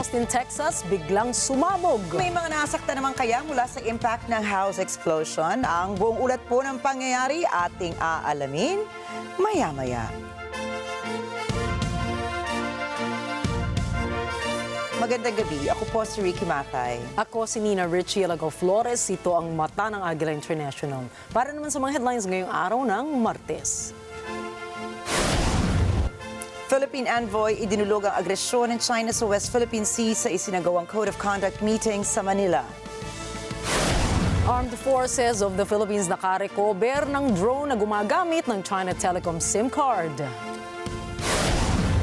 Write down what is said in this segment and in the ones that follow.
Austin, Texas, biglang sumabog. May mga nasaktan naman kaya mula sa impact ng house explosion? Ang buong ulat po ng pangyayari ating aalamin maya-maya. Magandang gabi. Ako po si Ricky Matay. Ako si Nina Richie Alago Flores. Ito ang mata ng Agila International. Para naman sa mga headlines ngayong araw ng Martes. Philippine envoy idinulog ang agresyon ng China sa West Philippine Sea sa isinagawang Code of Conduct meeting sa Manila. Armed Forces of the Philippines nakarecover ng drone na gumagamit ng China Telecom SIM card.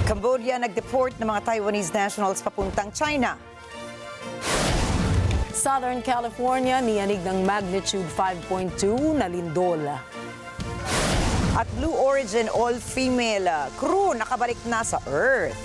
Cambodia nag-deport ng mga Taiwanese nationals papuntang China. Southern California niyanig ng magnitude 5.2 na lindol. At Blue Origin all-female crew nakabalik na sa Earth.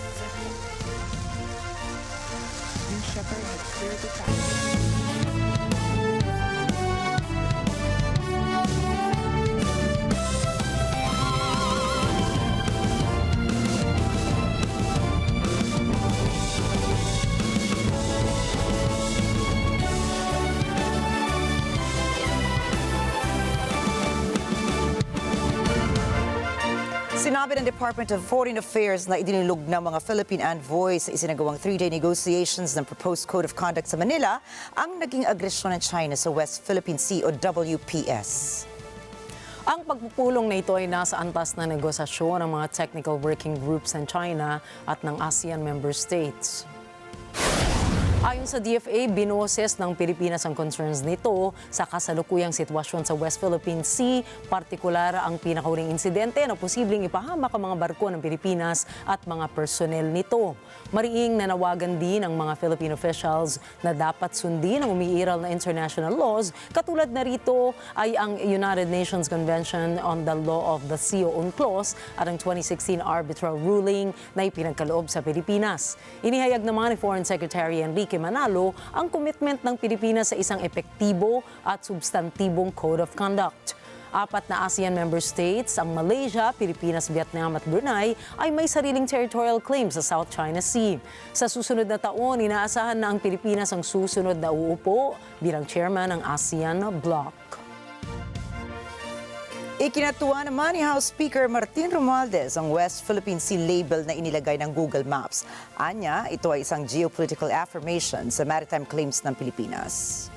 Sinabi ng Department of Foreign Affairs na idinulog ng mga Philippine envoys sa isinagawang 3-day negotiations ng proposed Code of Conduct sa Manila ang naging agresyon ng China sa West Philippine Sea o WPS. Ang pagpupulong na ito ay nasa antas na negosasyon ng mga technical working groups ng China at ng ASEAN member states. Ayon sa DFA, binoses ng Pilipinas ang concerns nito sa kasalukuyang sitwasyon sa West Philippine Sea, partikular ang pinakahuling insidente na posibleng ipahamak ang mga barko ng Pilipinas at mga personnel nito. Mariing nanawagan din ang mga Philippine officials na dapat sundin ang umiiral na international laws, katulad na rito ay ang United Nations Convention on the Law of the Sea o UNCLOS at ang 2016 arbitral ruling na ipinagkaloob sa Pilipinas. Inihayag naman ni Foreign Secretary Enrique Manalo ang commitment ng Pilipinas sa isang epektibo at substantibong Code of Conduct. 4 na ASEAN member states, ang Malaysia, Pilipinas, Vietnam at Brunei, ay may sariling territorial claims sa South China Sea. Sa susunod na taon, inaasahan na ang Pilipinas ang susunod na uupo bilang chairman ng ASEAN Bloc. Ikinatuwa naman ni House Speaker Martin Romualdez ang West Philippine Sea label na inilagay ng Google Maps. Anya, ito ay isang geopolitical affirmation sa maritime claims ng Pilipinas.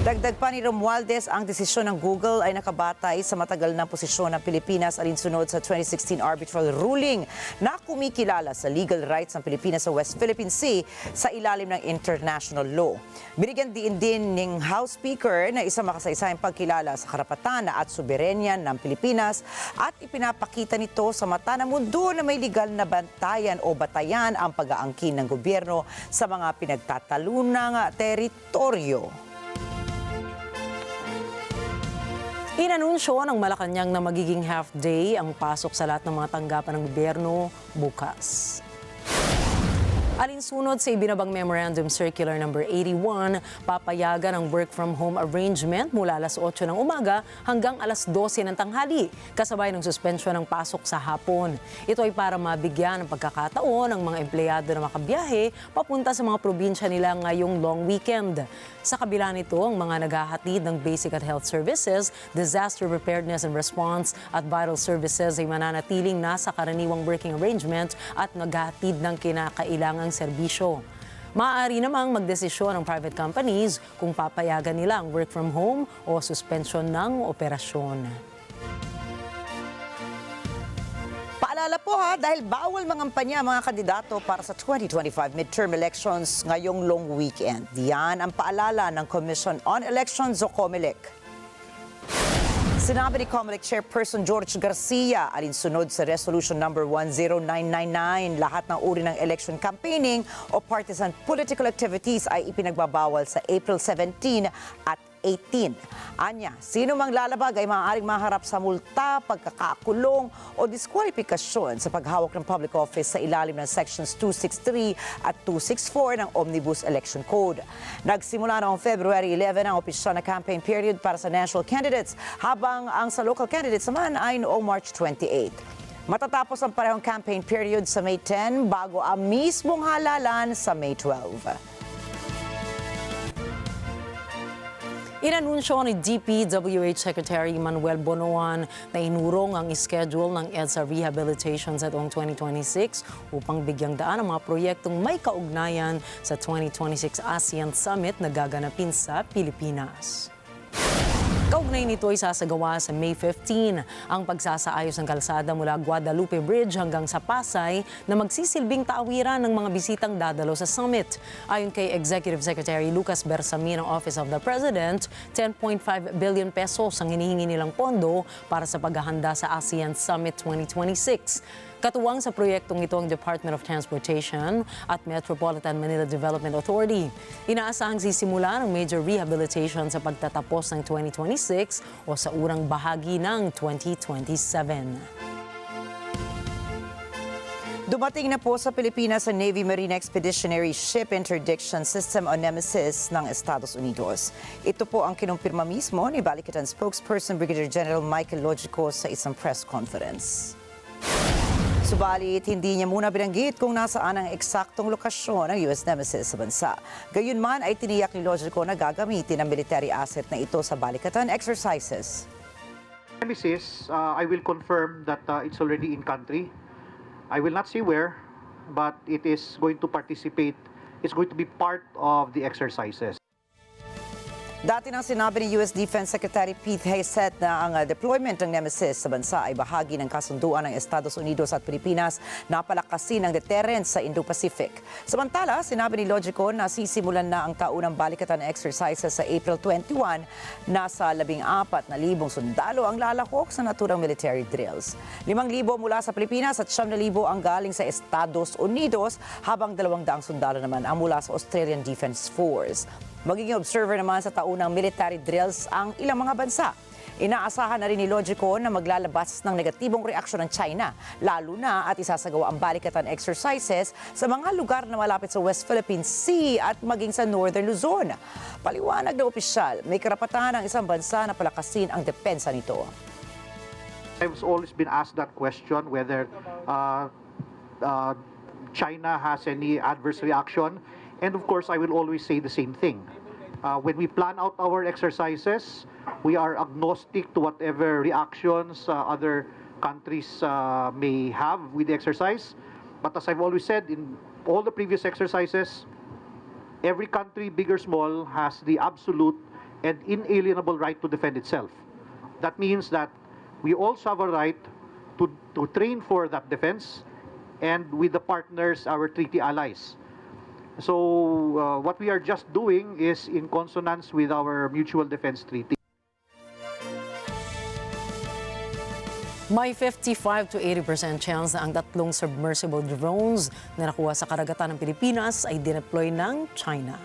Dagdag pa ni Romualdez, ang desisyon ng Google ay nakabatay sa matagal na posisyon ng Pilipinas alinsunod sa 2016 arbitral ruling na kumikilala sa legal rights ng Pilipinas sa West Philippine Sea sa ilalim ng international law. Binigyan din ng House Speaker na isang makasaysayang pagkilala sa karapatan at soberenya ng Pilipinas at ipinapakita nito sa mata ng mundo na may legal na bantayan o batayan ang pag-aangkin ng gobyerno sa mga pinagtatalunang teritoryo. Inanunsyo ng Malacanang na magiging half-day ang pasok sa lahat ng mga tanggapan ng gobyerno bukas. Alinsunod sa ibinabang Memorandum Circular No. 81, papayagan ang work-from-home arrangement mula alas 8 ng umaga hanggang alas 12 ng tanghali, kasabay ng suspensyon ng pasok sa hapon. Ito ay para mabigyan ng pagkakataon ang mga empleyado na makabiyahe papunta sa mga probinsya nila ngayong long weekend. Sa kabila nito, ang mga naghahatid ng basic at health services, disaster preparedness and response at vital services ay mananatiling nasa karaniwang working arrangement at naghahatid ng kinakailangang serbisyo. Maaari namang magdesisyon ng private companies kung papayagan nila ang work from home o suspension ng operasyon. Paalala po dahil bawal mangampanya mga kandidato para sa 2025 midterm elections ngayong long weekend. Diyan ang paalala ng Commission on Elections o COMELEC. Sinabi ni COMELEC Chairperson George Garcia, alinsunod sa Resolution No. 10999, lahat ng uri ng election campaigning o partisan political activities ay ipinagbabawal sa April 17 at 18. Anya, sino mang lalabag ay maaaring maharap sa multa, pagkakakulong o diskwalifikasyon sa paghawak ng public office sa ilalim ng Sections 263 at 264 ng Omnibus Election Code. Nagsimula noong February 11 ang opisyal na campaign period para sa national candidates, habang ang sa local candidates naman ay noong March 28. Matatapos ang parehong campaign period sa May 10 bago ang mismong halalan sa May 12. Inanunsyo ni DPWH Secretary Manuel Bonoan na inurong ang schedule ng EDSA rehabilitation sa taong 2026 upang bigyang daan ang mga proyektong may kaugnayan sa 2026 ASEAN Summit na gaganapin sa Pilipinas. Kaugnay nito ay sasagawa sa May 15 ang pagsasaayos ng kalsada mula Guadalupe Bridge hanggang sa Pasay na magsisilbing taawiran ng mga bisitang dadalo sa summit. Ayon kay Executive Secretary Lucas Bersamin ng Office of the President, 10.5 billion pesos ang hinihingi nilang pondo para sa paghahanda sa ASEAN Summit 2026. Katuwang sa proyektong ito ang Department of Transportation at Metropolitan Manila Development Authority. Inaasahang sisimula ng major rehabilitation sa pagtatapos ng 2026 o sa urang bahagi ng 2027. Dumating na po sa Pilipinas ang Navy Marine Expeditionary Ship Interdiction System o Nemesis ng Estados Unidos. Ito po ang kinumpirma mismo ni Balikatan spokesperson Brigadier General Michael Logico sa isang press conference. Subalit, hindi niya muna binanggit kung nasaan ang eksaktong lokasyon ng US Nemesis sa bansa. Gayunman ay tiniyak ni Logico na gagamitin ang military asset na ito sa balikatan exercises. Nemesis, I will confirm that it's already in country. I will not say where, but it is going to participate. It's going to be part of the exercises. Dati nang sinabi ni US Defense Secretary Pete Hegseth na ang deployment ng Nemesis sa bansa ay bahagi ng kasunduan ng Estados Unidos at Pilipinas na palakasin ang deterrence sa Indo-Pacific. Samantala, sinabi ni Logico na sisimulan na ang taunang balikatan exercises sa April 21. Nasa 14,000 sundalo ang lalahok sa naturang military drills. 5,000 mula sa Pilipinas at 9,000 ang galing sa Estados Unidos, habang 200 sundalo naman ang mula sa Australian Defense Force. Magiging observer naman sa taunang military drills ang ilang mga bansa. Inaasahan na rin ni Logico na maglalabas ng negatibong reaksyon ng China, lalo na at isasagawa ang balikatan exercises sa mga lugar na malapit sa West Philippine Sea at maging sa Northern Luzon. Paliwanag na opisyal, may karapatan ang isang bansa na palakasin ang depensa nito. I've always been asked that question, whether China has any adverse reaction. And of course, I will always say the same thing. When we plan out our exercises, we are agnostic to whatever reactions other countries may have with the exercise. But as I've always said, in all the previous exercises, every country, big or small, has the absolute and inalienable right to defend itself. That means that we also have a right to train for that defense, and with the partners, our treaty allies. So what we are just doing is in consonance with our mutual defense treaty. May 55 to 80% chance na ang tatlong submersible drones na nakuha sa karagatan ng Pilipinas ay dineploy ng China.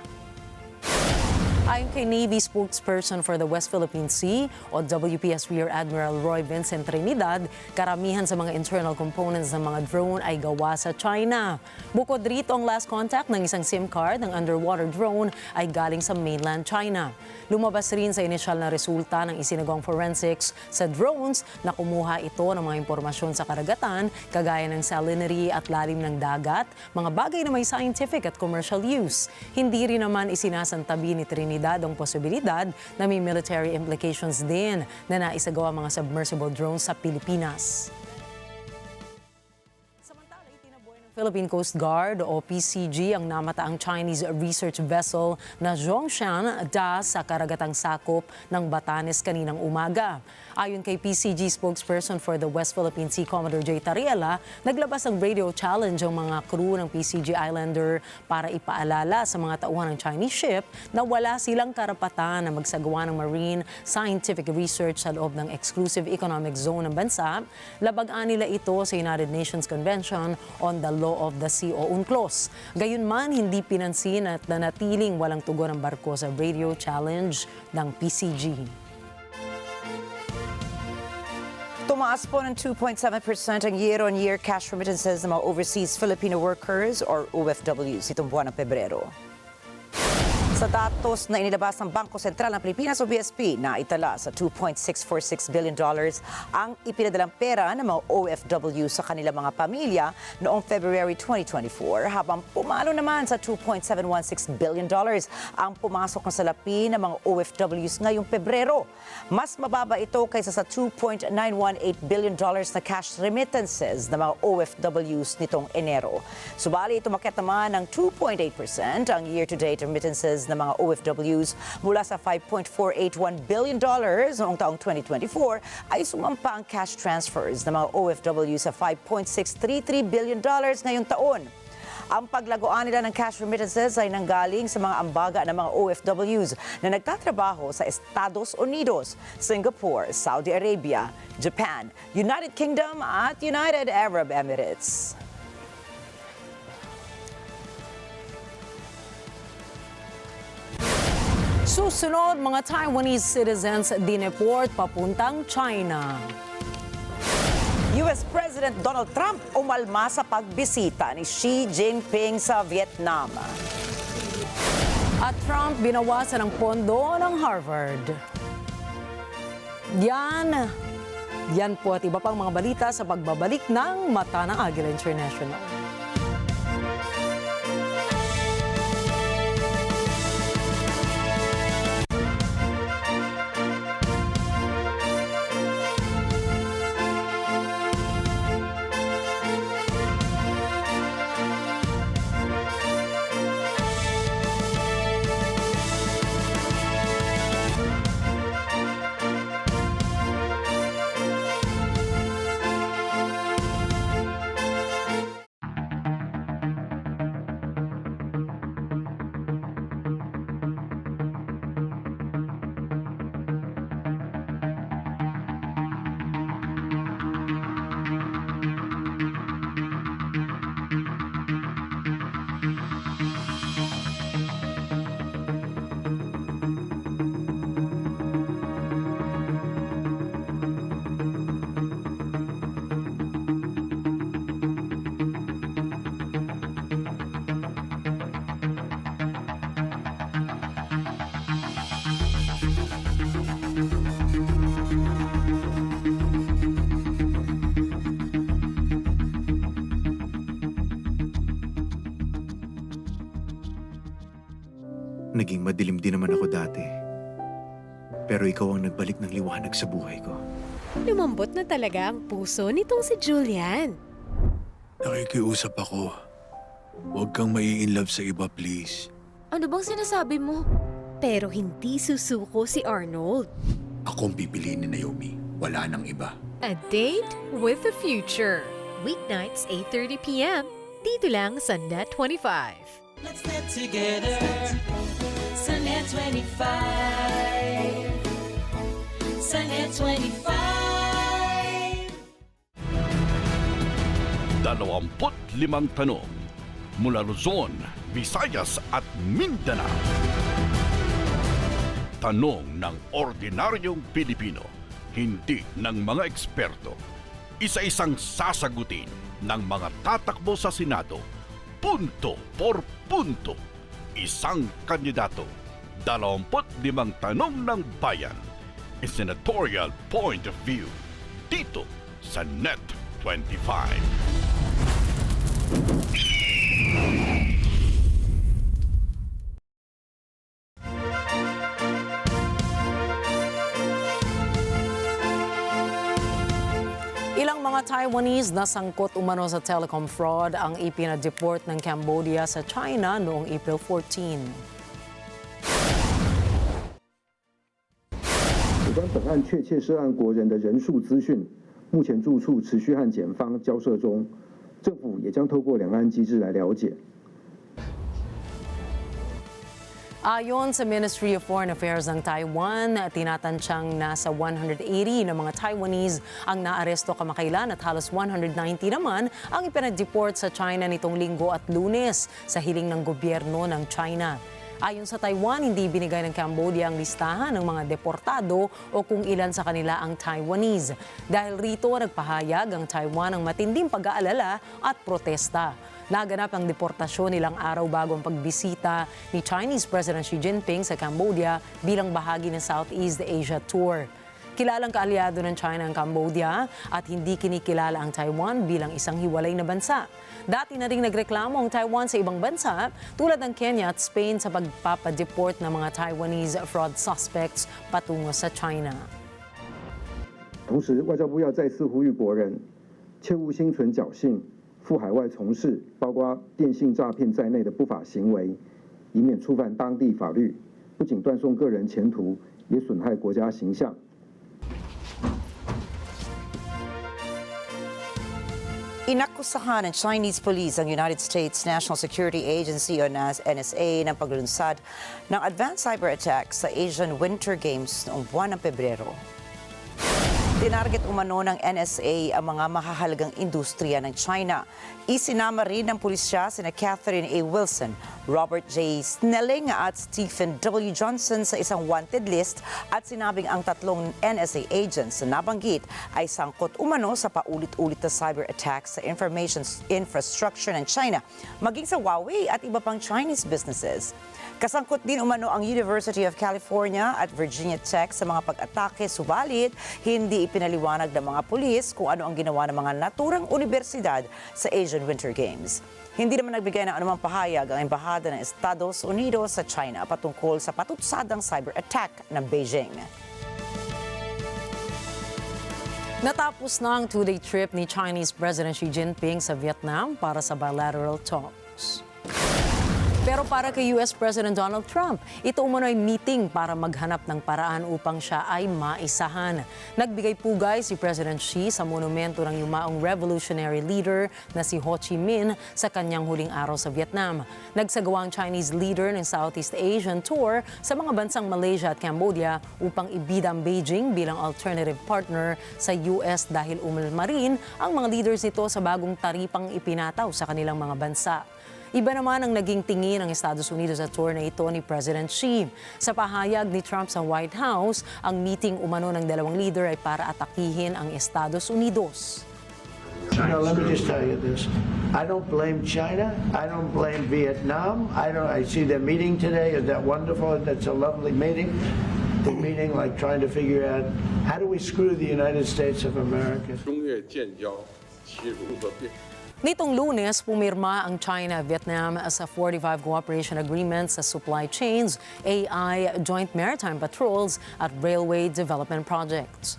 Ayon kay Navy spokesperson for the West Philippine Sea o WPS Rear Admiral Roy Vincent Trinidad, karamihan sa mga internal components ng mga drone ay gawa sa China. Bukod rito, ang last contact ng isang SIM card ng underwater drone ay galing sa mainland China. Lumabas rin sa inisyal na resulta ng isinagawang forensics sa drones na kumuha ito ng mga impormasyon sa karagatan, kagaya ng salinity at lalim ng dagat, mga bagay na may scientific at commercial use. Hindi rin naman isinasantabi ni Trinidad ang posibilidad na may military implications din na naisagawa mga submersible drones sa Pilipinas. Samantala, itinaboy ng Philippine Coast Guard o PCG ang namataang Chinese research vessel na Zhongshan Da sa karagatang sakop ng Batanes kaninang umaga. Ayon kay PCG spokesperson for the West Philippine Sea, Commodore J. Tariela, naglabas ng radio challenge ang mga crew ng PCG Islander para ipaalala sa mga tauhan ng Chinese ship na wala silang karapatan na magsagawa ng marine scientific research sa loob ng exclusive economic zone ng bansa. Labagaan nila ito sa United Nations Convention on the Law of the Sea o UNCLOS. Gayunman, hindi pinansin at nanatiling walang tugon ang barko sa radio challenge ng PCG. Tumaas po ng 2.7% ang year-on-year cash remittances ng mga overseas Filipino workers or OFWs itong buwan ng Pebrero. Sa datos na inilabas ng Bangko Sentral ng Pilipinas o BSP na itala sa $2.646 billion ang ipinadalang pera ng mga OFW sa kanilang mga pamilya noong February 2024 habang pumalo naman sa $2.716 billion ang pumasok na salapi ng mga OFWs ngayong Pebrero. Mas mababa ito kaysa sa $2.918 billion na cash remittances ng mga OFWs nitong Enero. Subali tumakyat naman ng 2.8% ang year-to-date remittances ng mga OFWs mula sa $5.481 billion noong taong 2024 ay sumampa ang cash transfers ng mga OFW sa $5.633 billion ngayong taon. Ang paglagoan nila ng cash remittances ay nanggaling sa mga ambaga ng mga OFWs na nagtatrabaho sa Estados Unidos, Singapore, Saudi Arabia, Japan, United Kingdom at United Arab Emirates. Susunod, mga Taiwanese citizens dineport papuntang China. US President Donald Trump umalma sa pagbisita ni Xi Jinping sa Vietnam. At Trump binawasan ng pondo ng Harvard. Yan po at iba pang mga balita sa pagbabalik ng Mata ng Agila International. Naging madilim din naman ako dati. Pero ikaw ang nagbalik ng liwanag sa buhay ko. Lumambot na talaga ang puso nitong si Julian. Nakikiusap ako. Huwag kang mai-inlove sa iba, please. Ano bang sinasabi mo? Pero hindi susuko si Arnold. Akong pipiliin ni Naomi. Wala nang iba. A date with the future. Weeknights 8:30 p.m. Dito lang sa NET25. Let's net together sa NET25. Sa NET25. 25 tanong mula Luzon, Visayas at Mindanao. Tanong ng ordinaryong Pilipino, hindi ng mga eksperto. Isa-isang sasagutin ng mga tatakbo sa Senado, punto por punto. Isang kandidato, 25 tanong ng bayan. A senatorial point of view. Dito sa NET25. Ilang mga Taiwanese na sangkot umano sa telecom fraud ang ipinadeport ng Cambodia sa China noong April 14. 有关本案确切涉案国人的人数资讯，目前住处持续和检方交涉中，政府也将透过两岸机制来了解。 Ayon sa Ministry of Foreign Affairs ng Taiwan, tinatansyang nasa 180 na mga Taiwanese ang naaresto kamakailan at halos 190 naman ang ipinadeport sa China nitong Linggo at Lunes sa hiling ng gobyerno ng China. Ayon sa Taiwan, hindi binigay ng Cambodia ang listahan ng mga deportado o kung ilan sa kanila ang Taiwanese. Dahil rito, nagpahayag ang Taiwan ng matinding pag-aalala at protesta. Naganap ang deportasyon ilang araw bago ang pagbisita ni Chinese President Xi Jinping sa Cambodia bilang bahagi ng Southeast Asia Tour. Kilalang kaalyado ng China ang Cambodia at hindi kinikilala ang Taiwan bilang isang hiwalay na bansa. Dati na rin nagreklamo ang Taiwan sa ibang bansa tulad ng Kenya at Spain sa pagpapadeport ng mga Taiwanese fraud suspects patungo sa China. 同时，外交部要再次呼吁国人，切勿心存侥幸，赴海外从事包括电信诈骗在内的不法行为，以免触犯当地法律，不仅断送个人前途，也损害国家形象。 Inakusahan ng Chinese police ang United States National Security Agency o NSA ng paglunsad ng advanced cyber attacks sa Asian Winter Games noong buwan ng Pebrero. Tinarget umano ng NSA ang mga mahahalagang industriya ng China. Isinama rin ng pulisya sina Catherine A. Wilson, Robert J. Snelling at Stephen W. Johnson sa isang wanted list at sinabing ang tatlong NSA agents na nabanggit ay sangkot umano sa paulit-ulit na cyber attacks sa information infrastructure ng China, maging sa Huawei at iba pang Chinese businesses. Kasangkot din umano ang University of California at Virginia Tech sa mga pag-atake, subalit hindi ipinaliwanag ng mga pulis kung ano ang ginawa ng mga naturang universidad sa Asian Winter Games. Hindi naman nagbigay ng anumang pahayag ang Embahada ng Estados Unidos sa China patungkol sa patutsadang cyber attack ng Beijing. Natapos na ang two-day trip ni Chinese President Xi Jinping sa Vietnam para sa bilateral talks. Pero para kay US President Donald Trump, ito umano ay meeting para maghanap ng paraan upang siya ay maisahan. Nagbigay pugay si President Xi sa monumento ng yumaong revolutionary leader na si Ho Chi Minh sa kanyang huling araw sa Vietnam. Nagsagawa ang Chinese leader ng Southeast Asian Tour sa mga bansang Malaysia at Cambodia upang ibida ang Beijing bilang alternative partner sa US dahil umalma rin ang mga leaders nito sa bagong taripang ipinataw sa kanilang mga bansa. Iba naman ang naging tingin ng Estados Unidos sa tour na ito ni President Xi. Sa pahayag ni Trump sa White House, ang meeting umano ng dalawang leader ay para atakihin ang Estados Unidos. Now, let me just tell you this. I don't blame China. I don't blame Vietnam. I see their meeting today. Is that wonderful? That's a lovely meeting. The meeting, like trying to figure out how do we screw the United States of America. Nitong Lunes, pumirma ang China-Vietnam sa 45 Cooperation Agreements sa supply chains, AI, joint maritime patrols at railway development projects.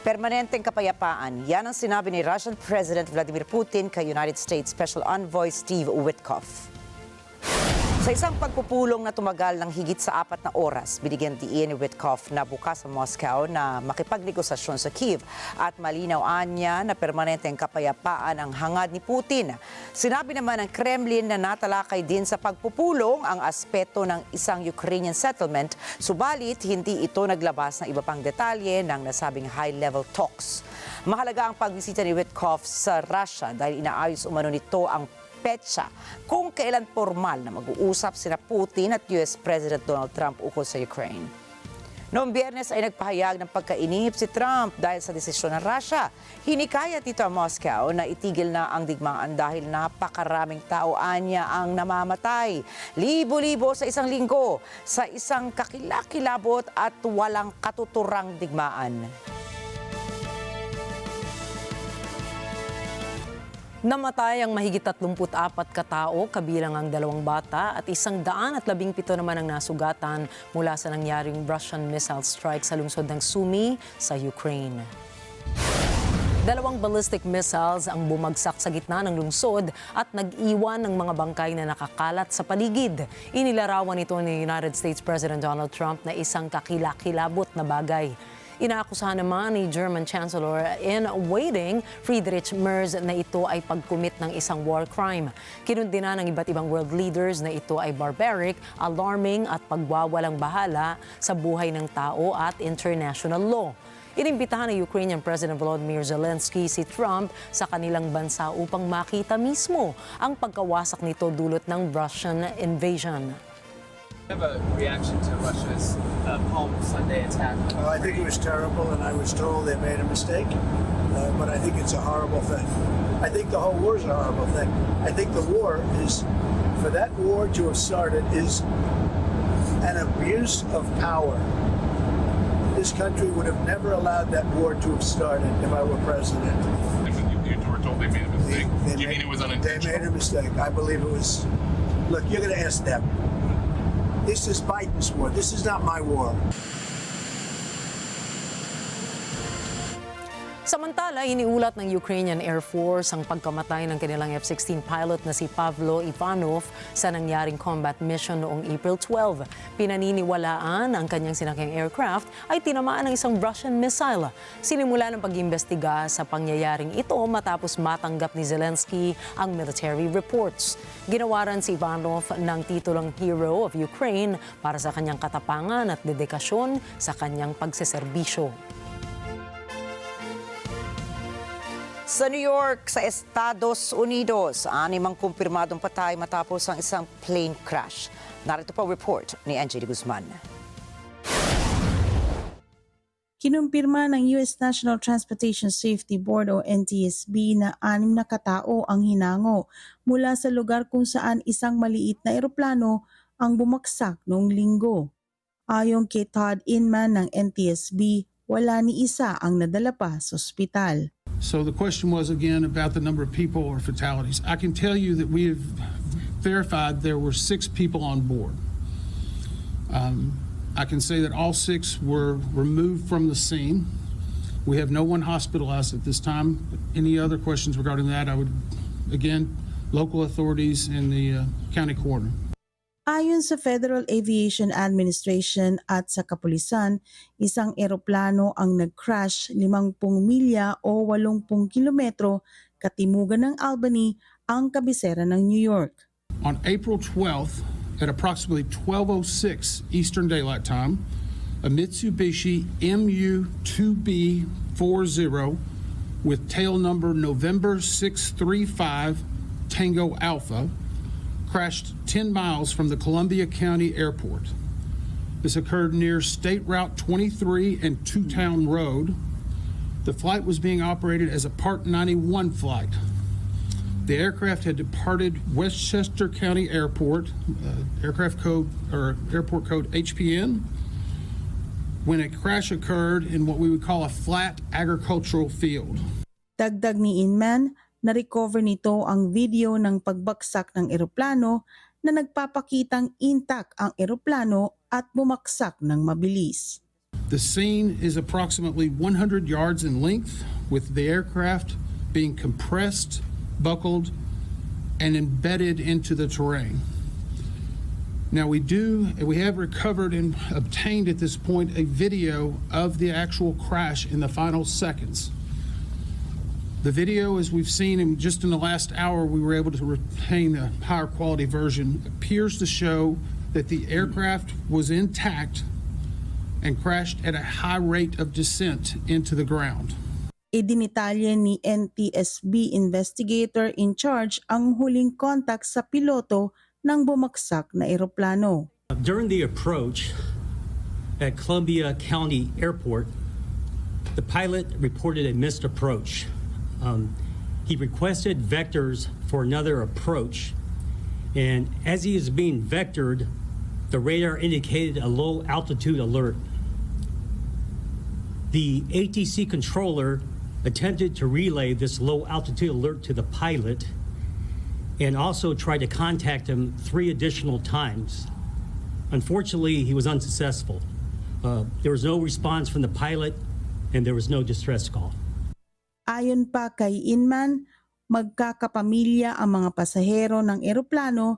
Permanenteng kapayapaan, yan ang sinabi ni Russian President Vladimir Putin kay United States Special Envoy Steve Witkoff. Sa isang pagpupulong na tumagal ng higit sa 4 na oras, binigyan diin ni Witkoff na bukas sa Moscow na makipagnegosasyon sa Kyiv at malinaw niya na permanenteng kapayapaan ang hangad ni Putin. Sinabi naman ng Kremlin na natalakay din sa pagpupulong ang aspeto ng isang Ukrainian settlement, subalit hindi ito naglabas ng iba pang detalye ng nasabing high-level talks. Mahalaga ang pagbisita ni Witkoff sa Russia dahil inaayos umano nito ang petsa kung kailan formal na mag-uusap sina Putin at US President Donald Trump ukol sa Ukraine. Noong Biyernes ay nagpahayag ng pagkainip si Trump dahil sa desisyon ng Russia. Hinikayat dito ang Moscow na itigil na ang digmaan dahil napakaraming tao anya ang namamatay. Libo-libo sa isang linggo sa isang kakilakilabot at walang katuturang digmaan. Namatay ang mahigit 34 katao, kabilang ang 2 bata at 117 naman ang nasugatan mula sa nangyaring Russian missile strike sa lungsod ng Sumy sa Ukraine. 2 ballistic missiles ang bumagsak sa gitna ng lungsod at nag-iwan ng mga bangkay na nakakalat sa paligid. Inilarawan ito ni United States President Donald Trump na isang kakilakilabot na bagay. Inaakusahan naman ni German Chancellor in waiting Friedrich Merz na ito ay pagkumit ng isang war crime. Kinundina ng iba't ibang world leaders na ito ay barbaric, alarming at pagwawalang bahala sa buhay ng tao at international law. Inimbitahan ng Ukrainian President Volodymyr Zelensky si Trump sa kanilang bansa upang makita mismo ang pagkawasak nito dulot ng Russian invasion. I have a reaction to Russia's Palm Sunday attack. I think it was terrible, and I was told they made a mistake. but I think it's a horrible thing. I think the whole war is a horrible thing. I think the war is, for that war to have started, is an abuse of power. This country would have never allowed that war to have started if I were president. You were told they made a mistake. Do you mean it was unintentional? They made a mistake. I believe it was. Look, you're going to ask them. This is Biden's war. This is not my war. Samantala, iniulat ng Ukrainian Air Force ang pagkamatay ng kanilang F-16 pilot na si Pavlo Ivanov sa nangyaring combat mission noong April 12. Pinaniniwalaan ang kanyang sinakyang aircraft ay tinamaan ng isang Russian missile. Sinimula ng pag-imbestiga sa pangyayaring ito matapos matanggap ni Zelensky ang military reports. Ginawaran si Ivanov ng titulong Hero of Ukraine para sa kanyang katapangan at dedikasyon sa kanyang pagseserbisyo. Sa New York, sa Estados Unidos, 6 ang kumpirmadong patay matapos ang isang plane crash. Narito po ang report ni Angela Guzman. Kinumpirma ng U.S. National Transportation Safety Board o NTSB na 6 na katao ang hinango mula sa lugar kung saan isang maliit na eroplano ang bumagsak noong linggo. Ayon kay Todd Inman ng NTSB, wala ni isa ang nadala pa sa ospital. So the question was again about the number of people or fatalities. I can tell you that we have verified there were 6 people on board. I can say that all 6 were removed from the scene. We have no one hospitalized at this time. Any other questions regarding that, I would, again, local authorities and the county coroner. Ayon sa Federal Aviation Administration at sa kapulisan, isang eroplano ang nag-crash 50 milya o 80 kilometro katimugan ng Albany, ang kabisera ng New York. On April 12th, at approximately 12:06 Eastern Daylight Time, a Mitsubishi MU-2B40 with tail number November 635 Tango Alpha crashed 10 miles from the Columbia County Airport. This occurred near State Route 23 and Two Town Road. The flight was being operated as a Part 91 flight. The aircraft had departed Westchester County Airport, airport code HPN, when a crash occurred in what we would call a flat agricultural field. Dagdag ni Inman, na-recover nito ang video ng pagbagsak ng eroplano na nagpapakitang intact ang eroplano at bumaksak ng mabilis. The scene is approximately 100 yards in length, with the aircraft being compressed, buckled, and embedded into the terrain. Now we have recovered and obtained at this point a video of the actual crash in the final seconds. The video, as we've seen in just in the last hour, we were able to retain a higher quality version, appears to show that the aircraft was intact and crashed at a high rate of descent into the ground. Idinitalye ni NTSB investigator in charge ang huling contact sa piloto ng bumagsak na eroplano. During the approach at Columbia County Airport, the pilot reported a missed approach. He requested vectors for another approach, and as he is being vectored, the radar indicated a low altitude alert. The ATC controller attempted to relay this low altitude alert to the pilot and also tried to contact him 3 additional times. Unfortunately, he was unsuccessful. There was no response from the pilot and there was no distress call. Ayon pa kay Inman, magkakapamilya ang mga pasahero ng eroplano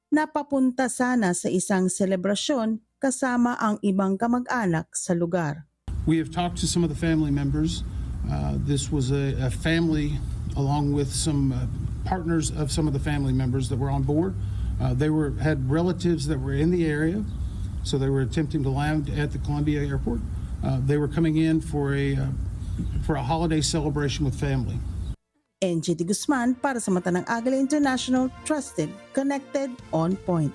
na papunta sana sa isang selebrasyon kasama ang ibang kamag-anak sa lugar. We have talked to some of the family members. This was a family along with some partners of some of the family members that were on board. They had relatives that were in the area, so they were attempting to land at the Columbia Airport. They were coming in for a holiday celebration with family. NJ Guzman para sa mata ng Agila International, trusted, connected, on point.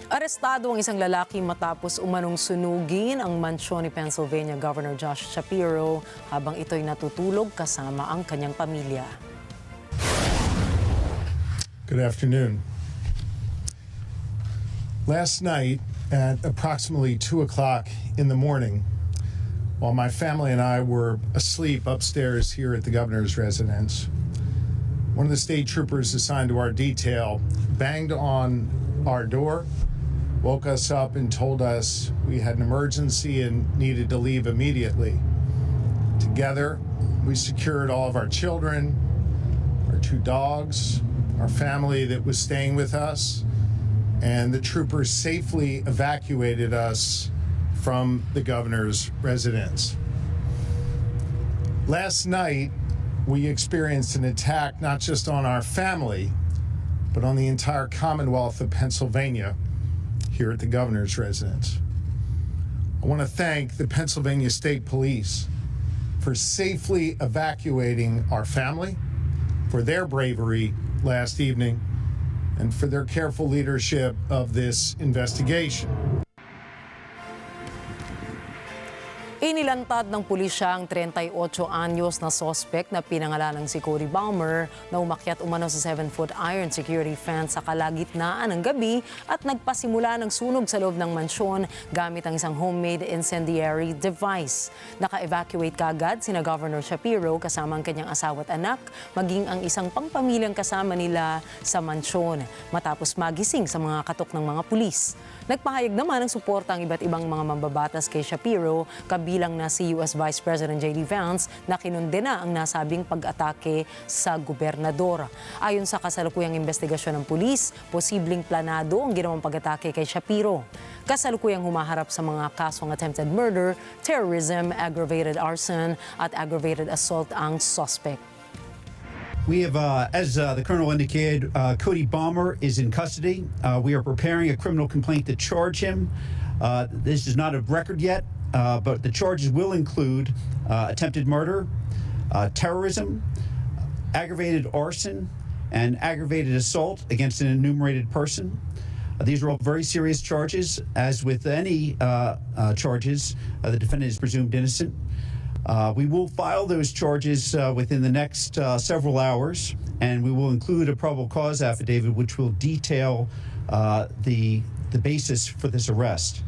Arestado ang isang lalaki matapos umanong sunugin ang mansyon ni Pennsylvania Governor Josh Shapiro habang ito'y natutulog kasama ang kanyang pamilya. Good afternoon. Last night at approximately 2 o'clock in the morning, while my family and I were asleep upstairs here at the governor's residence, one of the state troopers assigned to our detail banged on our door, woke us up and told us we had an emergency and needed to leave immediately. Together, we secured all of our children, our 2 dogs, our family that was staying with us, and the troopers safely evacuated us from the governor's residence. Last night, we experienced an attack not just on our family, but on the entire Commonwealth of Pennsylvania here at the governor's residence. I want to thank the Pennsylvania State Police for safely evacuating our family, for their bravery last evening, and for their careful leadership of this investigation. Inilantad ng pulisya ang 38 anyos na sospek na pinangalanan si Cody Balmer na umakyat umano sa 7-foot iron security fence sa kalagitnaan ng gabi at nagpasimula ng sunog sa loob ng mansyon gamit ang isang homemade incendiary device. Naka-evacuate kaagad sina Governor Shapiro kasama ang kanyang asawa at anak, maging ang isang pangpamilyang kasama nila sa mansyon matapos magising sa mga katok ng mga pulis. Nagpahayag naman ng suporta ang iba't ibang mga mambabatas kay Shapiro, kabilang na si US Vice President J.D. Vance na kinundena ang nasabing pag-atake sa gobernador. Ayon sa kasalukuyang investigasyon ng pulis, posibleng planado ang ginawang pag-atake kay Shapiro. Kasalukuyang humaharap sa mga kasong attempted murder, terrorism, aggravated arson at aggravated assault ang suspect. We have, as the Colonel indicated, Cody Balmer is in custody. We are preparing a criminal complaint to charge him. This is not a record yet, but the charges will include attempted murder, terrorism, aggravated arson, and aggravated assault against an enumerated person. These are all very serious charges. As with any charges, the defendant is presumed innocent. We will file those charges within the next several hours, and we will include a probable cause affidavit which will detail the basis for this arrest.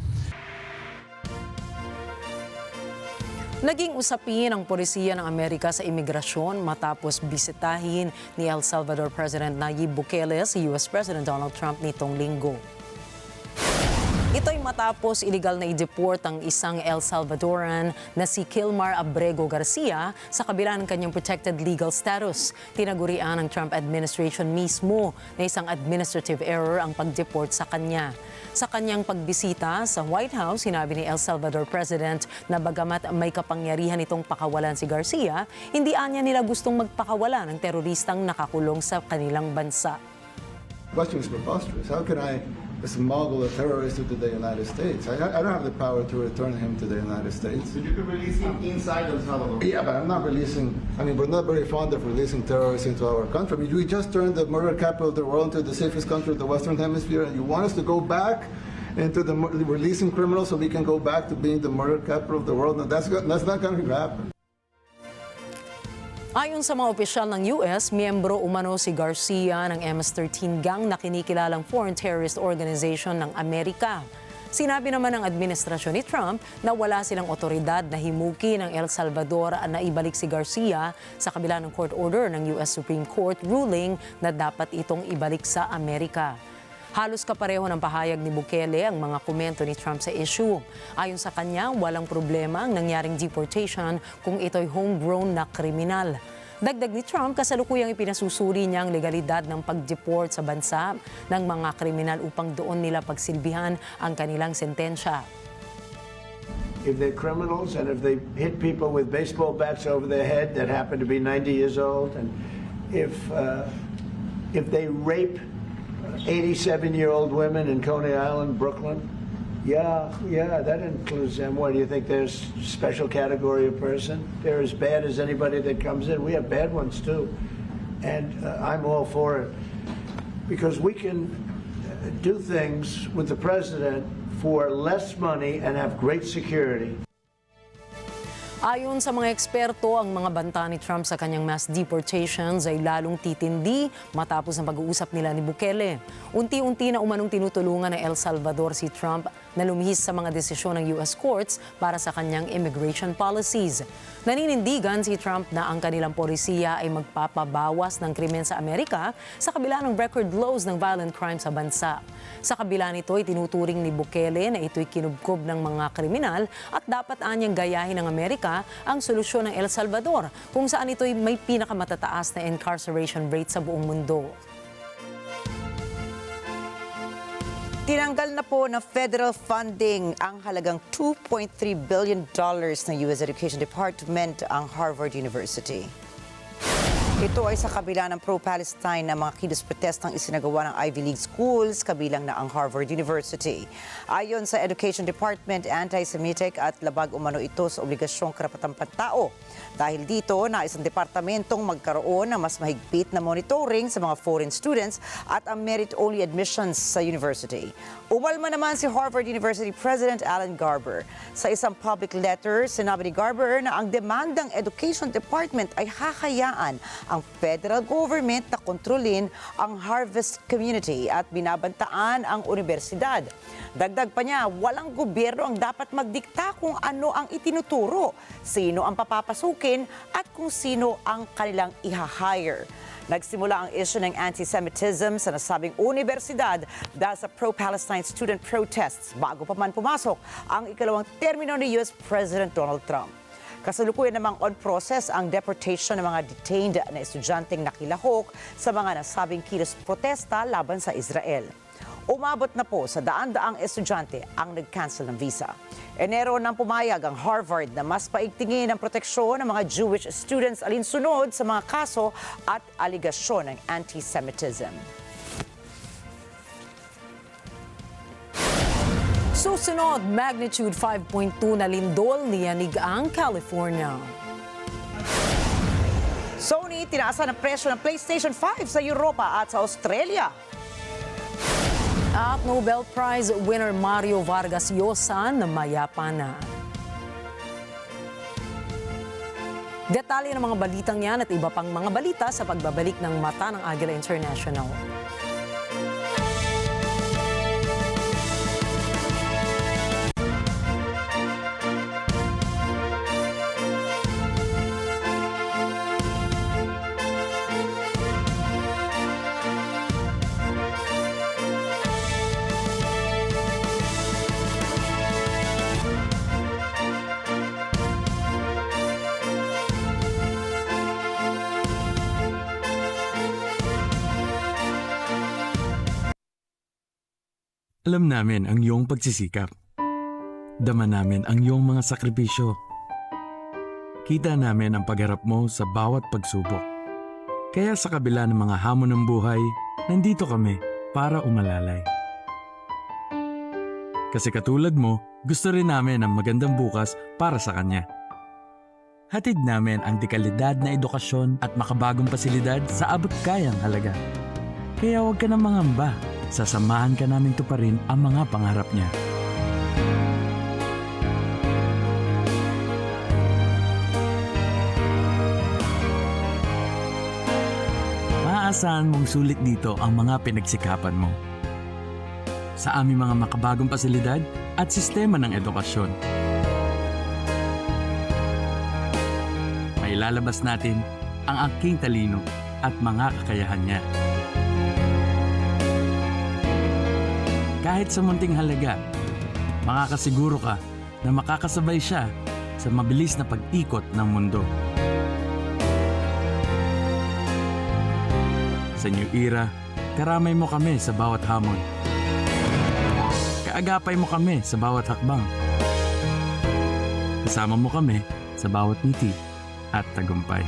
Naging usapin ang polisiya ng Amerika sa imigrasyon matapos bisitahin ni El Salvador President Nayib Bukele si US President Donald Trump nitong linggo. Ito'y matapos iligal na i-deport ang isang El Salvadoran na si Kilmar Abrego Garcia sa kabila ng kanyang protected legal status. Tinagurian ng Trump administration mismo na isang administrative error ang pag-deport sa kanya. Sa kanyang pagbisita sa White House, sinabi ni El Salvador President na bagamat may kapangyarihan itong pakawalan si Garcia, hindi anya nila gustong magpakawalan ng teroristang nakakulong sa kanilang bansa. The question is preposterous. How can I smuggle a terrorist into the United States? I don't have the power to return him to the United States. But you could release him inside El Salvador. Yeah, but I'm not releasing, we're not very fond of releasing terrorists into our country. We just turned the murder capital of the world into the safest country of the Western Hemisphere, and you want us to go back into the releasing criminals so we can go back to being the murder capital of the world? No, that's not going to happen. Ayon sa mga opisyal ng US, miyembro umano si Garcia ng MS-13 gang na kinikilalang foreign terrorist organization ng Amerika. Sinabi naman ng administrasyon ni Trump na wala silang otoridad na himuki ng El Salvador na ibalik si Garcia sa kabila ng court order ng US Supreme Court ruling na dapat itong ibalik sa Amerika. Halos kapareho ng pahayag ni Bukele ang mga komento ni Trump sa issue. Ayon sa kanya, walang problema ang nangyaring deportation kung ito'y homegrown na kriminal. Dagdag ni Trump, kasalukuyang ipinasusuri niya ang legalidad ng pag-deport sa bansa ng mga kriminal upang doon nila pagsilbihan ang kanilang sentensya. If they're criminals and if they hit people with baseball bats over their head that happen to be 90 years old, and if they rape 87-year-old women in Coney Island, Brooklyn, yeah, that includes them. What, do you think there's a special category of person? They're as bad as anybody that comes in. We have bad ones too, and I'm all for it because we can do things with the president for less money and have great security. Ayon sa mga eksperto, ang mga banta ni Trump sa kanyang mass deportations ay lalong titindi matapos ang pag-uusap nila ni Bukele. Unti-unti na umanong tinutulungan ng El Salvador si Trump na lumihis sa mga desisyon ng US courts para sa kanyang immigration policies. Naninindigan si Trump na ang kanilang polisiya ay magpapabawas ng krimen sa Amerika sa kabila ng record lows ng violent crime sa bansa. Sa kabila nito, itinuturing ni Bukele na ito'y kinubkob ng mga kriminal at dapat anyang gayahin ng Amerika ang solusyon ng El Salvador kung saan ito'y may pinakamatataas na incarceration rate sa buong mundo. Tinanggal na po ng federal funding ang halagang $2.3 billion ng U.S. Education Department ang Harvard University. Ito ay sa kabila ng pro-Palestine na mga kilos protestang isinagawa ng Ivy League schools, kabilang na ang Harvard University. Ayon sa Education Department, anti-Semitic at labag umano ito sa obligasyong karapatang pantao. Dahil dito, nais ang departamentong magkaroon ng mas mahigpit na monitoring sa mga foreign students at ang merit-only admissions sa university. Umalma naman si Harvard University President Alan Garber. Sa isang public letter, sinabi ni Garber na ang demandang Education Department ay hakayaan ang federal government na kontrolin ang harvest community at binabantaan ang universidad. Dagdag pa niya, walang gobyerno ang dapat magdikta kung ano ang itinuturo, sino ang papapasukin at kung sino ang kanilang iha-hire. Nagsimula ang issue ng anti-Semitism sa nasabing universidad dahil sa pro-Palestine student protests bago pa man pumasok ang ikalawang termino ni US President Donald Trump. Kasalukuyan namang on process ang deportation ng mga detained na estudyanteng nakilahok sa mga nasabing kilos protesta laban sa Israel. Umabot na po sa daan-daang estudyante ang nag-cancel ng visa. Enero nang pumayag ang Harvard na mas paigtingin ang proteksyon ng mga Jewish students alinsunod sa mga kaso at aligasyon ng anti-Semitism. Susunod, magnitude 5.2 na lindol niyanig ang California. Sony, tinaasan ang presyo ng PlayStation 5 sa Europa at sa Australia. At Nobel Prize winner Mario Vargas Llosa na mayapa na. Detalye ng mga balitang yan at iba pang mga balita sa pagbabalik ng Mata ng Agila International. Alam namin ang iyong pagsisikap. Dama namin ang iyong mga sakripisyo. Kita namin ang pagharap mo sa bawat pagsubok. Kaya sa kabila ng mga hamon ng buhay, nandito kami para umalalay. Kasi katulad mo, gusto rin namin ang magandang bukas para sa kanya. Hatid namin ang dekalidad na edukasyon at makabagong pasilidad sa abot kayang halaga. Kaya huwag ka na mangamba. Sasamahan ka namin tuparin ang mga pangarap niya. Maaasahan mong sulit dito ang mga pinagsikapan mo. Sa aming mga makabagong pasilidad at sistema ng edukasyon. Mailalabas natin ang aking talino at mga kakayahan niya. Kahit sa munting halaga, makakasiguro ka na makakasabay siya sa mabilis na pag-ikot ng mundo. Sa new era, karamay mo kami sa bawat hamon. Kaagapay mo kami sa bawat hakbang. Kasama mo kami sa bawat ngiti at tagumpay.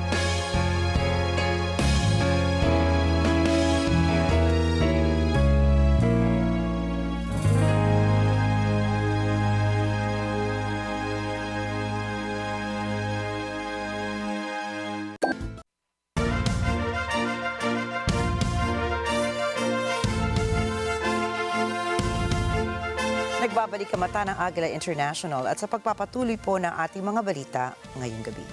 Nagbabalik ang mata ng Agila International at sa pagpapatuloy po ng ating mga balita ngayong gabi.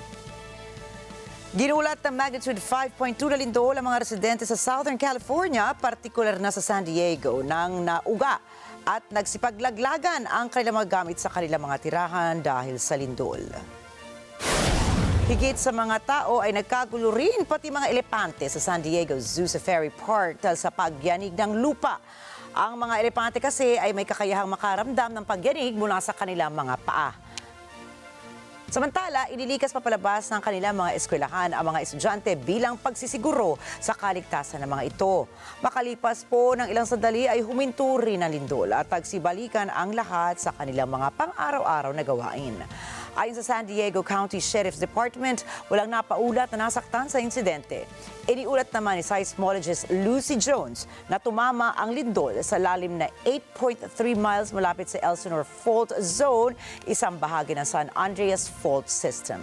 Ginulat ng magnitude 5.2 na lindol ang mga residente sa Southern California, partikular na sa San Diego, nang nauga at nagsipaglaglagan ang kanilang mga gamit sa kanilang mga tirahan dahil sa lindol. Higit sa mga tao ay nagkagulo rin pati mga elepante sa San Diego Zoo Safari Park dahil sa pagyanig ng lupa. Ang mga elepante kasi ay may kakayahang makaramdam ng pagyanig mula sa kanilang mga paa. Samantala, inilikas papalabas ng kanilang mga eskwelahan ang mga estudyante bilang pagsisiguro sa kaligtasan ng mga ito. Makalipas po ng ilang sandali ay huminto rin ang lindol at nagsibalikan ang lahat sa kanilang mga pang-araw-araw na gawain. Ayon sa San Diego County Sheriff's Department, walang napaulat na nasaktan sa insidente. Iniulat naman ni seismologist Lucy Jones na tumama ang lindol sa lalim na 8.3 miles malapit sa Elsinore Fault Zone, isang bahagi ng San Andreas Fault System.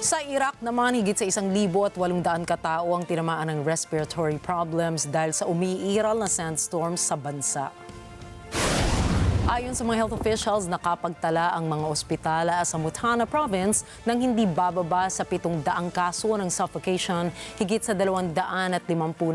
Sa Iraq naman, higit sa 1,800 katao ang tinamaan ng respiratory problems dahil sa umiiral na sandstorm sa bansa. Ayon sa mga health officials, nakapagtala ang mga ospital sa Muthanna Province nang hindi bababa sa 700 kaso ng suffocation, higit sa 250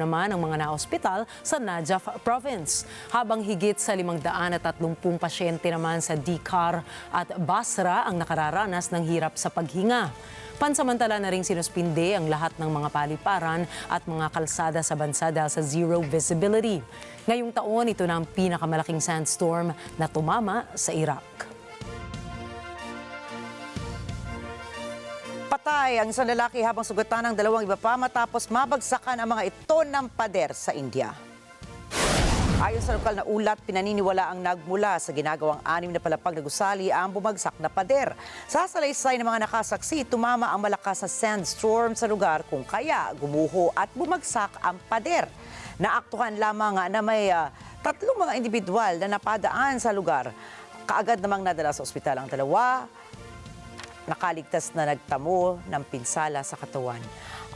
naman ang mga na-ospital sa Najaf Province, habang higit sa 530 pasyente naman sa Dikar at Basra ang nakararanas ng hirap sa paghinga. Pansamantala na ring sinuspinde ang lahat ng mga paliparan at mga kalsada sa bansa dahil sa zero visibility. Ngayong taon, ito na ang pinakamalaking sandstorm na tumama sa Iraq. Patay ang isang lalaki habang sugatan ng 2 iba pa matapos mabagsakan ang mga ito ng pader sa India. Ayon sa lokal na ulat, pinaniniwala ang nagmula sa ginagawang 6 na palapag na gusali ang bumagsak na pader. Sa salaysay ng mga nakasaksi, tumama ang malakas na sandstorm sa lugar kung kaya gumuho at bumagsak ang pader. Naaktuhan lamang na may 3 mga individual na napadaan sa lugar. Kaagad namang nadala sa ospital ang 2. Nakaligtas na nagtamo ng pinsala sa katawan.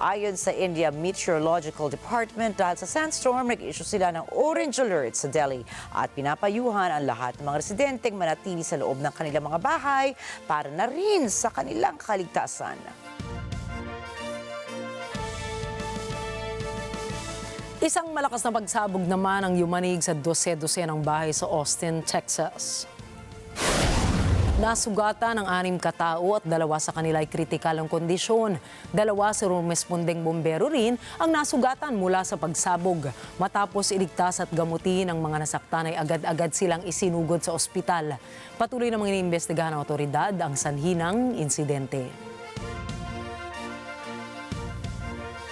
Ayon sa India Meteorological Department, dahil sa sandstorm, nag-issue sila ng orange alert sa Delhi at pinapayuhan ang lahat ng mga residenteng manatili sa loob ng kanilang mga bahay para na rin sa kanilang kaligtasan. Isang malakas na pagsabog naman ang yumanig sa 12-12 ng bahay sa Austin, Texas. Nasugatan ng 6 katao at 2 sa kanila ay kritikal ang kondisyon. 2 sa rumespondeng bombero rin ang nasugatan mula sa pagsabog. Matapos iligtas at gamutin ang mga nasaktan ay agad-agad silang isinugod sa ospital. Patuloy namang iniimbestigahan ng otoridad ang sanhi ng insidente.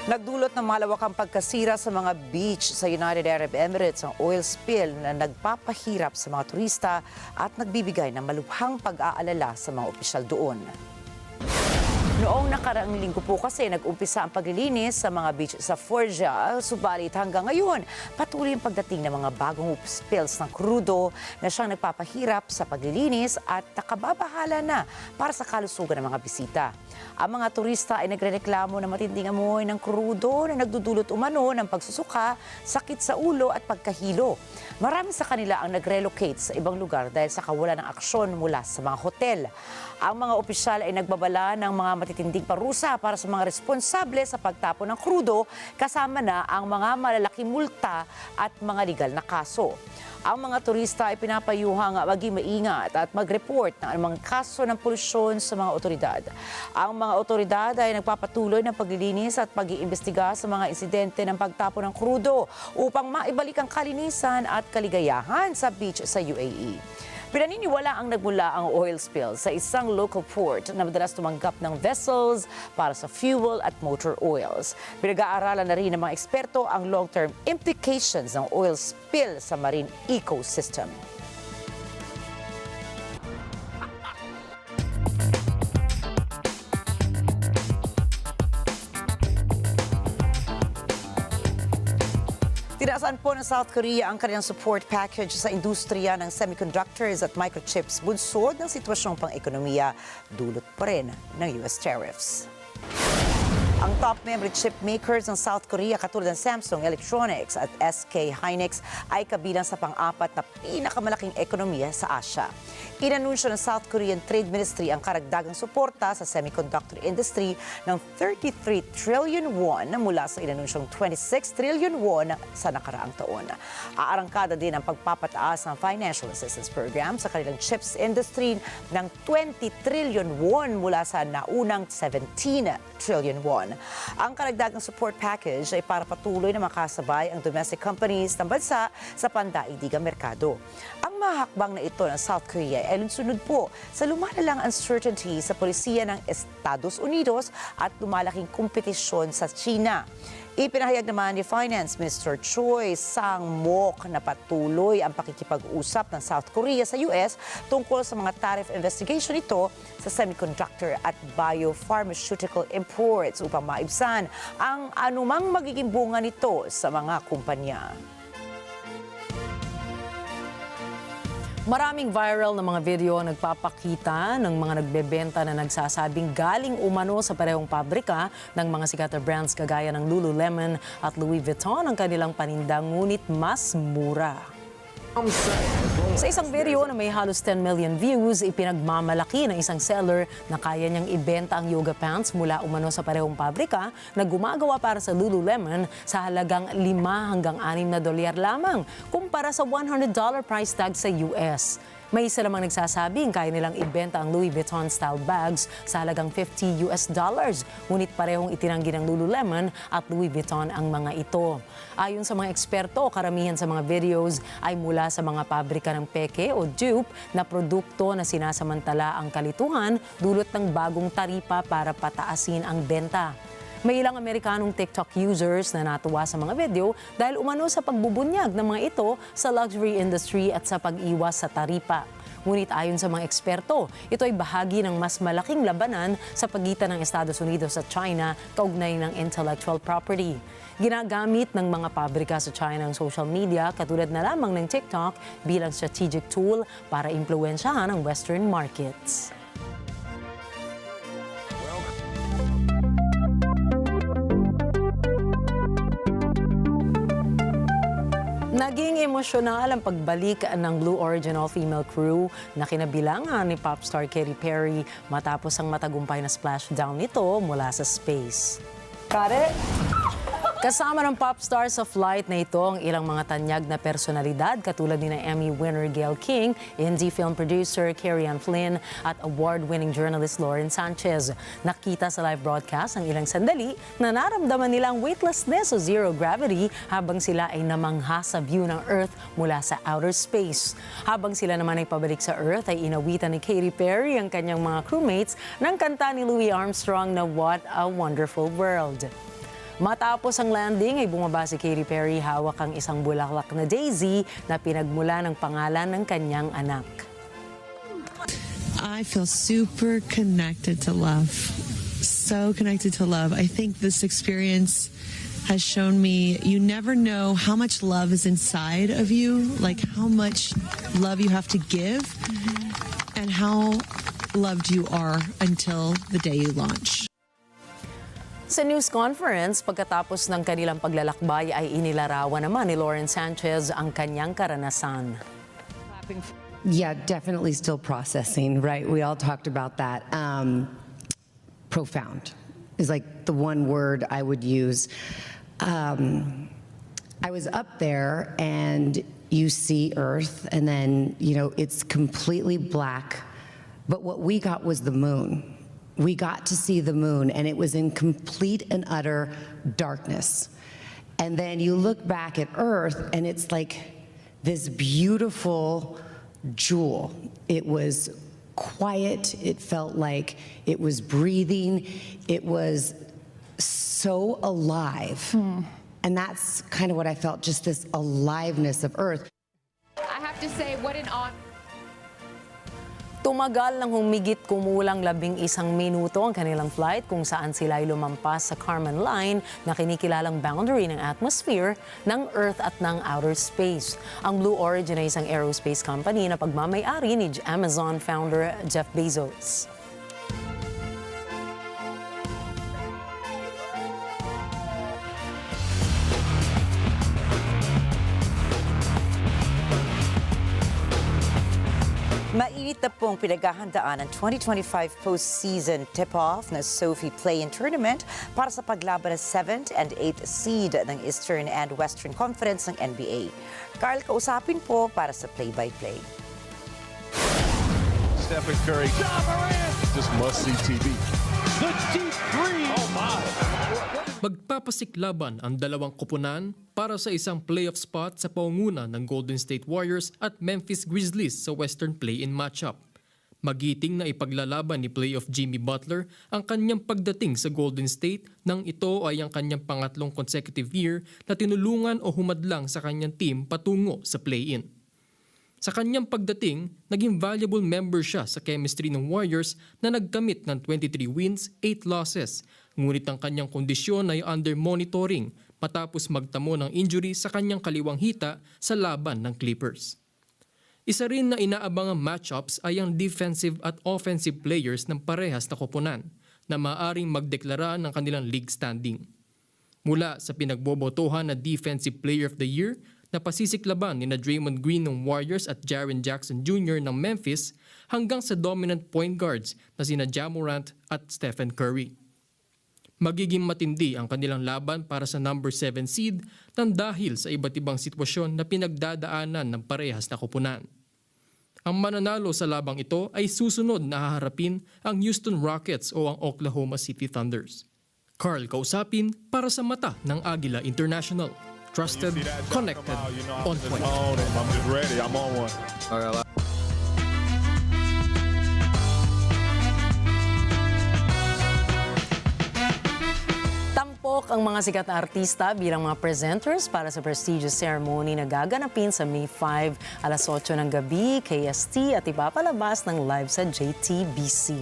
Nagdulot ng malawakang pagkasira sa mga beach sa United Arab Emirates ang oil spill na nagpapahirap sa mga turista at nagbibigay ng malubhang pag-aalala sa mga opisyal doon. Noong nakaraang linggo po kasi nag-umpisa ang paglilinis sa mga beach sa Forja, subalit hanggang ngayon patuloy ang pagdating ng mga bagong spills ng krudo na siyang nagpapahirap sa paglilinis at nakababahala na para sa kalusugan ng mga bisita. Ang mga turista ay nagrereklamo na matinding amoy ng krudo na nagdudulot umano ng pagsusuka, sakit sa ulo at pagkahilo. Marami sa kanila ang nag-relocate sa ibang lugar dahil sa kawalan ng aksyon mula sa mga hotel. Ang mga opisyal ay nagbabala ng mga matitinding parusa para sa mga responsable sa pagtapon ng krudo, kasama na ang mga malalaking multa at mga legal na kaso. Ang mga turista ay pinapayuhang maging maingat at mag-report ng anumang kaso ng polusyon sa mga otoridad. Ang mga otoridad ay nagpapatuloy ng paglilinis at pag-iimbestiga sa mga insidente ng pagtapon ng krudo upang maibalik ang kalinisan at kaligayahan sa beach sa UAE. Pinaniniwala ang nagmula ang oil spill sa isang local port na madalas tumanggap ng vessels para sa fuel at motor oils. Pinag-aaralan na rin ng mga eksperto ang long-term implications ng oil spill sa marine ecosystem. Tinaasan po ng South Korea ang kanilang support package sa industriya ng semiconductors at microchips, bunsod ng sitwasyong pang-ekonomiya, dulot pa rin ng US tariffs. Ang top memory chip makers ng South Korea katulad ng Samsung Electronics at SK Hynix ay kabilang sa pang-apat na pinakamalaking ekonomiya sa Asia. Inanunsyo ng South Korean Trade Ministry ang karagdagang suporta sa semiconductor industry ng 33 trillion won mula sa inanunsyong 26 trillion won sa nakaraang taon. Aarangkada din ang pagpapataas ng financial assistance program sa kanilang chips industry ng 20 trillion won mula sa naunang 17 trillion won. Ang karagdagang support package ay para patuloy na makasabay ang domestic companies ng bansa sa pandaigdigang merkado. Ang mahakbang na ito ng South Korea ay lunsunod po sa lumalalang uncertainty sa polisiya ng Estados Unidos at lumalaking kompetisyon sa China. Ipinahayag naman ni Finance Minister Choi Sang-mok na patuloy ang pakikipag-usap ng South Korea sa US tungkol sa mga tariff investigation nito sa semiconductor at biopharmaceutical imports upang maibsan ang anumang magiging bunga nito sa mga kumpanya. Maraming viral na mga video ang nagpapakita ng mga nagbebenta na nagsasabing galing umano sa parehong pabrika ng mga sikat na brands kagaya ng Lululemon at Louis Vuitton ang kanilang paninda ngunit mas mura. Sa isang video na may halos 10 million views, ipinagmamalaki ng isang seller na kaya niyang ibenta ang yoga pants mula umano sa parehong pabrika na gumagawa para sa Lululemon sa halagang $5 hanggang $6 lamang kumpara sa $100 price tag sa US. May isa lamang nagsasabing kaya nilang ibenta ang Louis Vuitton style bags sa halagang $50 ngunit parehong itinanggi ng Lululemon at Louis Vuitton ang mga ito. Ayon sa mga eksperto, karamihan sa mga videos ay mula sa mga pabrika ng peke o dupe na produkto na sinasamantala ang kalituhan dulot ng bagong taripa para pataasin ang benta. May ilang Amerikanong TikTok users na natuwa sa mga video dahil umano sa pagbubunyag ng mga ito sa luxury industry at sa pag-iwas sa taripa. Ngunit ayon sa mga eksperto, ito ay bahagi ng mas malaking labanan sa pagitan ng Estados Unidos at China kaugnay ng intellectual property. Ginagamit ng mga pabrika sa China ang social media katulad na lamang ng TikTok bilang strategic tool para impluwensyahan ang Western markets. Naging emosyonal ang pagbalik ng Blue Original female crew na kinabilangan ni pop star Katy Perry matapos ang matagumpay na splashdown nito mula sa space. Got it? Kasama ng pop star sa flight na ito ang ilang mga tanyag na personalidad katulad ni na Emmy winner Gayle King, indie film producer Carrie Ann Flynn at award-winning journalist Lauren Sanchez. Nakita sa live broadcast ang ilang sandali na naramdaman nilang weightlessness o zero gravity habang sila ay namangha sa view ng Earth mula sa outer space. Habang sila naman ay pabalik sa Earth ay inawitan ni Katy Perry ang kanyang mga crewmates ng kanta ni Louis Armstrong na What a Wonderful World. Matapos ang landing ay bumaba si Katy Perry hawak ang isang bulaklak na daisy na pinagmula ng pangalan ng kanyang anak. I feel super connected to love. So connected to love. I think this experience has shown me you never know how much love is inside of you, like how much love you have to give and how loved you are until the day you launch. Sa news conference, pagkatapos ng kanilang paglalakbay ay inilarawan naman ni Lauren Sanchez ang kanyang karanasan. Yeah, definitely still processing, right? We all talked about that. Profound is like the one word I would use. I was up there and you see Earth and then, you know, it's completely black. But what we got was the moon. We got to see the moon, and it was in complete and utter darkness. And then you look back at Earth, and it's like this beautiful jewel. It was quiet. It felt like it was breathing. It was so alive. And that's kind of what I felt, just this aliveness of Earth. I have to say, what an honor. Tumagal ng humigit kumulang 11 minuto ang kanilang flight kung saan sila ay lumampas sa Kármán Line na kinikilalang boundary ng atmosphere ng Earth at ng outer space. Ang Blue Origin ay isang aerospace company na pagmamay-ari ni Amazon founder Jeff Bezos. Mahigpit na pong pinaghahandaan ang 2025 postseason tip-off na Sophie Play-in Tournament para sa paglaban ng 7th and 8th seed ng Eastern and Western Conference ng NBA. Carl, kausapin po para sa play-by-play. Stephen Curry. Just must-see TV. The deep three. Oh my. Magpapasiklaban ang dalawang koponan para sa isang playoff spot sa paunguna ng Golden State Warriors at Memphis Grizzlies sa Western Play-in matchup. Magiting na ipaglalaban ni playoff Jimmy Butler ang kanyang pagdating sa Golden State nang ito ay ang kanyang pangatlong consecutive year na tinulungan o humadlang sa kanyang team patungo sa play-in. Sa kanyang pagdating, naging valuable member siya sa chemistry ng Warriors na nagkamit ng 23 wins, 8 losses. Ngunit ang kanyang kondisyon ay under monitoring matapos magtamo ng injury sa kanyang kaliwang hita sa laban ng Clippers. Isa rin na inaabangang matchups ay ang defensive at offensive players ng parehas na koponan na maaaring magdeklara ng kanilang league standing. Mula sa pinagbobotohan na Defensive Player of the Year, na pasisiklaban ni na Draymond Green ng Warriors at Jaren Jackson Jr. ng Memphis hanggang sa dominant point guards na sina Ja Morant at Stephen Curry. Magiging matindi ang kanilang laban para sa number 7 seed nang dahil sa iba't ibang sitwasyon na pinagdadaanan ng parehas na koponan. Ang mananalo sa labang ito ay susunod na haharapin ang Houston Rockets o ang Oklahoma City Thunders. Carl kausapin para sa mata ng Agila International. Trusted, connected, on point. I'm just ready. I'm on one. Tampok ang mga sikat na artista bilang mga presenters para sa prestigious ceremony na gaganapin sa May 5, alas 8 ng gabi, KST at ipapalabas ng live sa JTBC.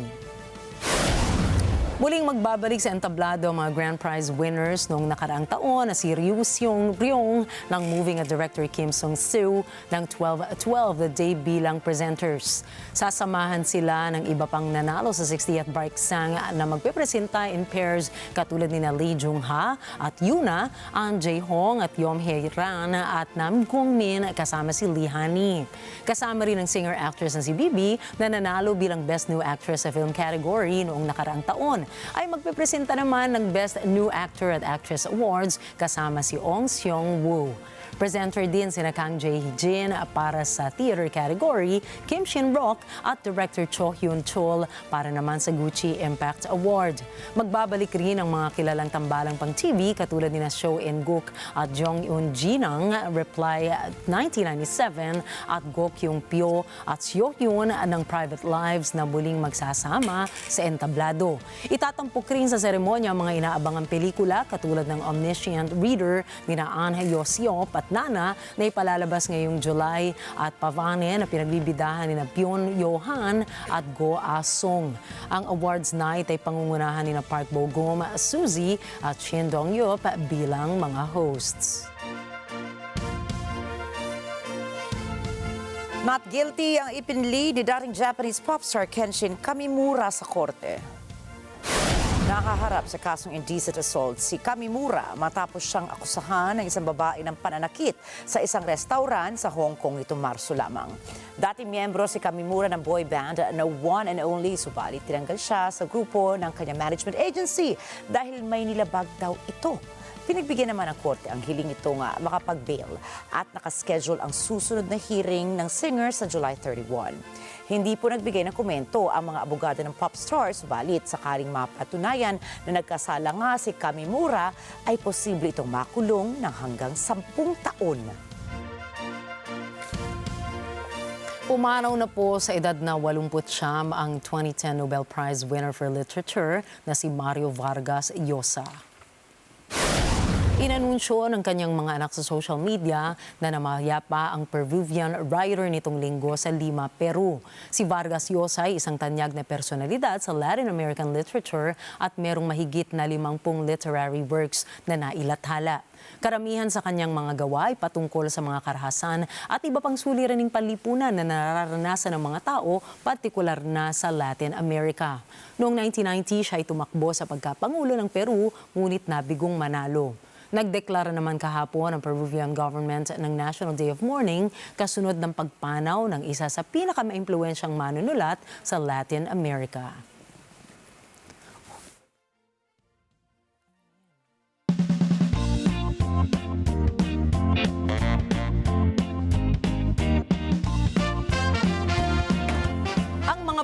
Muling magbabalik sa entablado ang mga grand prize winners noong nakaraang taon na si Ryu Seong-ryong ng moving at director Kim Sung-soo ng 12-12 The Day bilang presenters. Sasamahan sila ng iba pang nanalo sa 60th Baeksang na magpipresenta in pairs katulad ni Lee Jung-ha at Yuna, An Jae-hong at Yom Hye-ran at Nam Kung-min kasama si Lee Ha-ni. Kasama rin ang singer-actress na si Bibi na nanalo bilang Best New Actress sa film category noong nakaraang taon. Ay magpipresenta naman ng Best New Actor at Actress Awards kasama si Ong Seong-woo. Presenter din sina Kang Jae-jin para sa theater category, Kim Shin-rock at Director Cho Hyun-chol para naman sa Gucci Impact Award. Magbabalik rin ang mga kilalang tambalang pang TV katulad ni na Seo In-guk at Jong Eun-ji ng Reply 1997 at Go Kyung-pyo at Seo Hyun ng Private Lives na muling magsasama sa entablado. Itatampok rin sa seremonya ang mga inaabangang pelikula katulad ng Omniscient Reader ni na An Hyo-seop at Nana na ipalalabas ngayong July at Pavane na pinagbibidahan ni na Byun Yo-han at Go Ah-sung. Ang awards night ay pangungunahan ni na Park Bo-gum, Suzy at Shin Dong-yup bilang mga hosts. Not guilty ang ipinli ni dating Japanese pop star Kenshin Kamimura sa korte. Nakaharap sa kasong indecent assault si Kamimura matapos siyang akusahan ng isang babae ng pananakit sa isang restaurant sa Hong Kong nitong Marso lamang. Dating miyembro si Kamimura ng boy band na One and Only, subalit tinanggal siya sa grupo ng kanyang management agency dahil may nilabag daw ito. Pinagbigyan naman ng korte ang hiling ito nga makapag-bail at nakaschedule ang susunod na hearing ng singer sa July 31. Hindi po nagbigay ng komento ang mga abogado ng pop stars, subalit sakaling mapatunayan na nagkasala nga si Kamimura ay posible itong makulong ng hanggang 10 taon. Pumanaw na po sa edad na 89 ang 2010 Nobel Prize winner for Literature na si Mario Vargas Llosa. Inanunsyo ng kanyang mga anak sa social media na namayapa ang Peruvian writer nitong linggo sa Lima, Peru. Si Vargas Llosa ay isang tanyag na personalidad sa Latin American literature at merong mahigit na 50 literary works na nailathala. Karamihan sa kanyang mga gawa ay patungkol sa mga karahasan at iba pang suliraning panlipunan na nararanasan ng mga tao, partikular na sa Latin America. Noong 1990, siya ay tumakbo sa pagkapangulo ng Peru, ngunit nabigong manalo. Nagdeklara naman kahapon ang Peruvian government ng National Day of Mourning kasunod ng pagpanaw ng isa sa pinakamaimpluwensyang manunulat sa Latin America.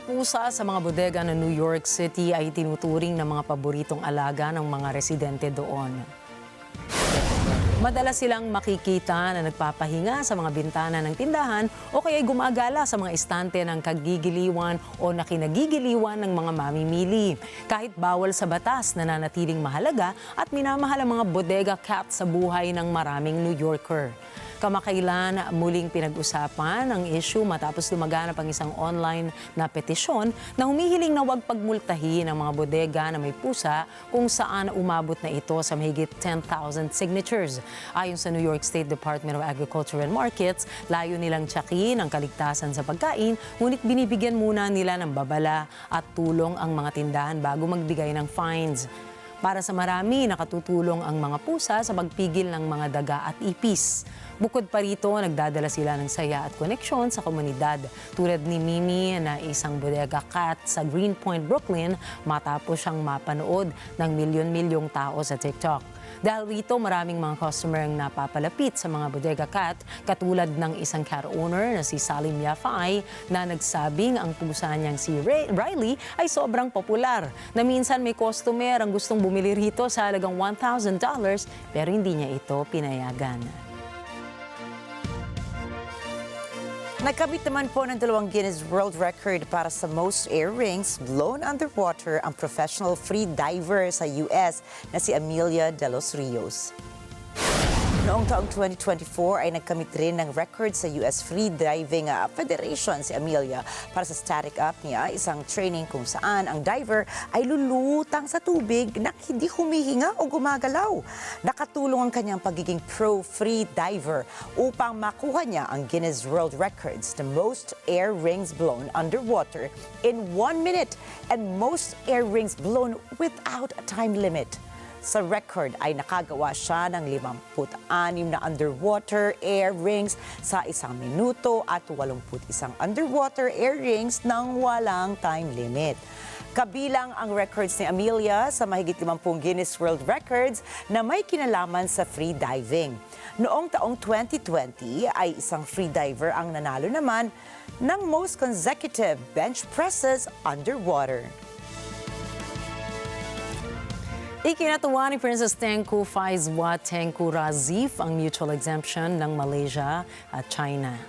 Pusa sa mga bodega ng New York City ay tinuturing ng mga paboritong alaga ng mga residente doon. Madalas silang makikita na nagpapahinga sa mga bintana ng tindahan o kaya gumagala sa mga istante ng kagigiliwan o nakinagigiliwan ng mga mamimili. Kahit bawal sa batas, nananatiling mahalaga at minamahal ang mga bodega cat sa buhay ng maraming New Yorker. Kamakailan muling pinag-usapan ang issue matapos lumaganap ang isang online na petisyon na humihiling na huwag pagmultahin ang mga bodega na may pusa kung saan umabot na ito sa mahigit 10,000 signatures. Ayon sa New York State Department of Agriculture and Markets, layo nilang tiyakin ang kaligtasan sa pagkain, ngunit binibigyan muna nila ng babala at tulong ang mga tindahan bago magbigay ng fines. Para sa marami, nakatutulong ang mga pusa sa pagpigil ng mga daga at ipis. Bukod pa rito, nagdadala sila ng saya at koneksyon sa komunidad. Tulad ni Mimi na isang bodega cat sa Greenpoint, Brooklyn, matapos siyang mapanood ng milyon-milyong tao sa TikTok. Dahil rito, maraming mga customer ang napapalapit sa mga bodega cat, katulad ng isang cat owner na si Salim Yafai na nagsabing ang pusa niyang si Riley ay sobrang popular. Na minsan may customer ang gustong bumili rito sa halagang $1,000 pero hindi niya ito pinayagan. Nagkamit naman po ng 2 Guinness World Record para sa most air rings blown underwater ang professional free diver sa US na si Amelia de los Rios. Noong taong 2024 ay nagkamit rin ng record sa US Free Diving Federation si Amelia para sa static apnea, isang training kung saan ang diver ay lulutang sa tubig na hindi humihinga o gumagalaw. Nakatulong ang kanyang pagiging pro free diver upang makuha niya ang Guinness World Records, the most air rings blown underwater in 1 minute and most air rings blown without a time limit. Sa record ay nakagawa siya ng 56 na underwater air rings sa 1 minuto at 81 underwater air rings nang walang time limit. Kabilang ang records ni Amelia sa mahigit 50 Guinness World Records na may kinalaman sa free diving. Noong taong 2020 ay isang free diver ang nanalo naman ng most consecutive bench presses underwater. Ikinatuwa ni Princess Tengku Faizwa Tengku Razif ang mutual exemption ng Malaysia at China.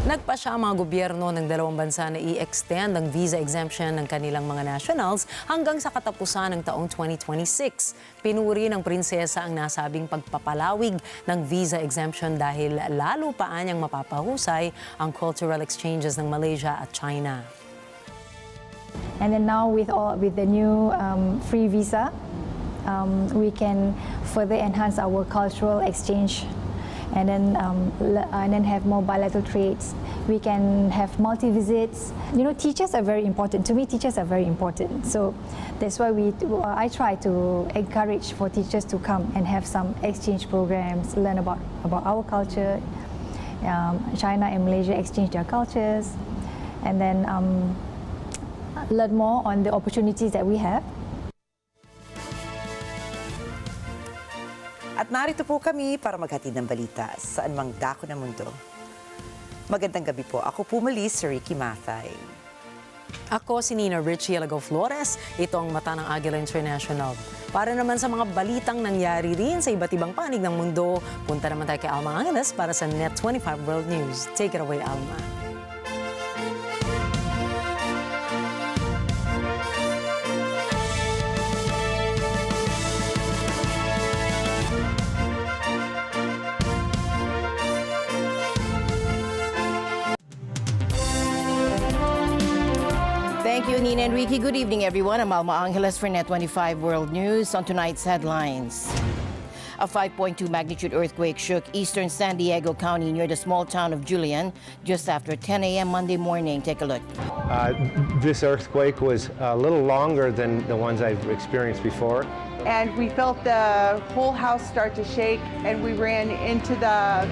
Nagpasya ang mga gobyerno ng dalawang bansa na i-extend ang visa exemption ng kanilang mga nationals hanggang sa katapusan ng taong 2026. Pinuri ng prinsesa ang nasabing pagpapalawig ng visa exemption dahil lalo pa anyang mapapahusay ang cultural exchanges ng Malaysia at China. And then now with the new free visa, we can further enhance our cultural exchange, and then have more bilateral trades. We can have multi-visits. You know, teachers are very important. To me, teachers are very important. So that's why I try to encourage for teachers to come and have some exchange programs, learn about our culture. China and Malaysia exchange their cultures, and then learn more on the opportunities that we have. At narito po kami para maghatid ng balita saan mang dako ng mundo. Magandang gabi po. Ako po muli si Ricky Mathay. Ako si Nina Richie Alago Flores. Ito ang mata ng Agila International. Para naman sa mga balitang nangyari rin sa iba't ibang panig ng mundo, punta naman tayo kay Alma Angeles para sa NET25 World News. Take it away, Alma. Thank you, Nina and Ricky. Good evening, everyone. I'm Alma Angeles for NET25 World News. On tonight's headlines, a 5.2 magnitude earthquake shook eastern San Diego County near the small town of Julian just after 10 a.m. Monday morning. Take a look. This earthquake was a little longer than the ones I've experienced before. and we felt the whole house start to shake, and we ran into the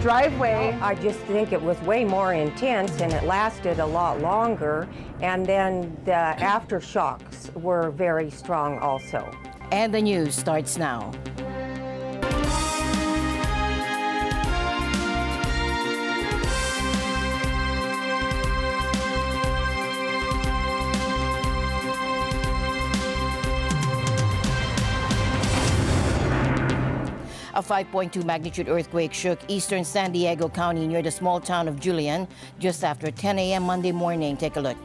driveway. I just think it was way more intense, and it lasted a lot longer, and then the aftershocks were very strong also. And the news starts now. A 5.2 magnitude earthquake shook eastern San Diego County near the small town of Julian just after 10 a.m. Monday morning. Take a look.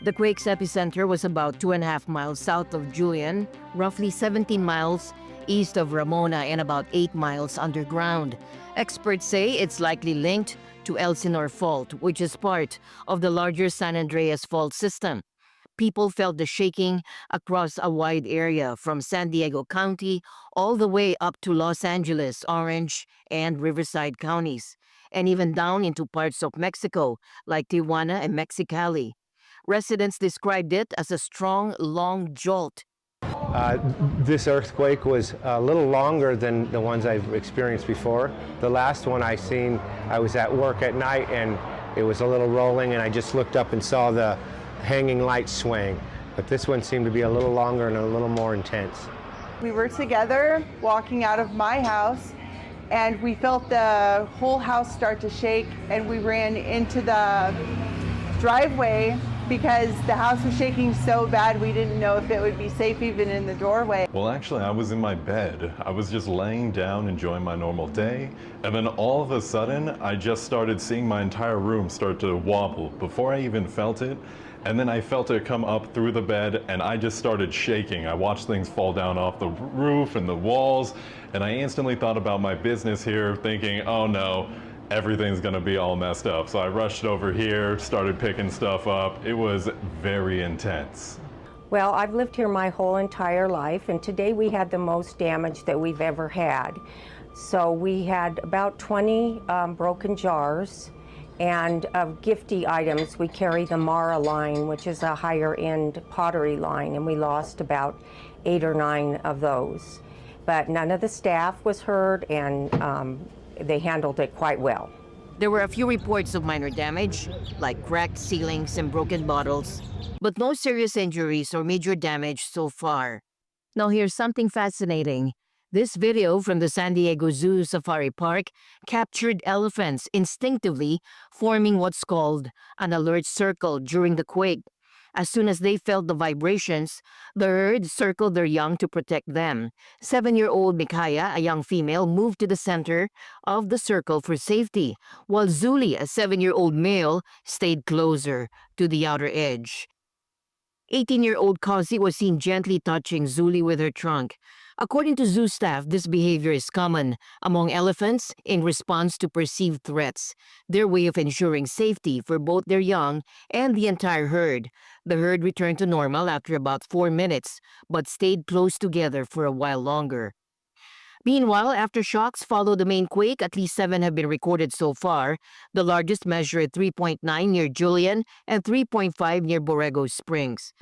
The quake's epicenter was about 2.5 miles south of Julian, roughly 17 miles east of Ramona, and about 8 miles underground. Experts say it's likely linked to Elsinore Fault, which is part of the larger San Andreas Fault system. People felt the shaking across a wide area from San Diego County all the way up to Los Angeles, Orange, and Riverside counties, and even down into parts of Mexico like Tijuana and Mexicali. Residents described it as a strong, long jolt. This earthquake was a little longer than the ones I've experienced before. The last one I seen, I was at work at night and it was a little rolling, and I just looked up and saw the hanging lights swaying. But this one seemed to be a little longer and a little more intense. We were together walking out of my house, and we felt the whole house start to shake, and we ran into the driveway because the house was shaking so bad we didn't know if it would be safe even in the doorway. Well, actually, I was in my bed. I was just laying down enjoying my normal day, and then all of a sudden I just started seeing my entire room start to wobble before I even felt it. And then I felt it come up through the bed, and I just started shaking. I watched things fall down off the roof and the walls, and I instantly thought about my business here, thinking, oh no, everything's gonna be all messed up. So I rushed over here, started picking stuff up. It was very intense. Well, I've lived here my whole entire life, and today we had the most damage that we've ever had. So we had about 20 broken jars. And of gifty items, we carry the Mara line, which is a higher end pottery line, and we lost about 8 or 9 of those. But none of the staff was hurt, and they handled it quite well. There were a few reports of minor damage, like cracked ceilings and broken bottles, but no serious injuries or major damage so far. Now here's something fascinating. This video from the San Diego Zoo Safari Park captured elephants instinctively forming what's called an alert circle during the quake. As soon as they felt the vibrations, the herd circled their young to protect them. 7-year-old Mikaya, a young female, moved to the center of the circle for safety, while Zuli, a 7-year-old male, stayed closer to the outer edge. 18-year-old Kazi was seen gently touching Zuli with her trunk. According to zoo staff, this behavior is common among elephants in response to perceived threats, their way of ensuring safety for both their young and the entire herd. The herd returned to normal after about 4 minutes, but stayed close together for a while longer. Meanwhile, aftershocks followed the main quake. At least 7 have been recorded so far. The largest measured 3.9 near Julian and 3.5 near Borrego Springs.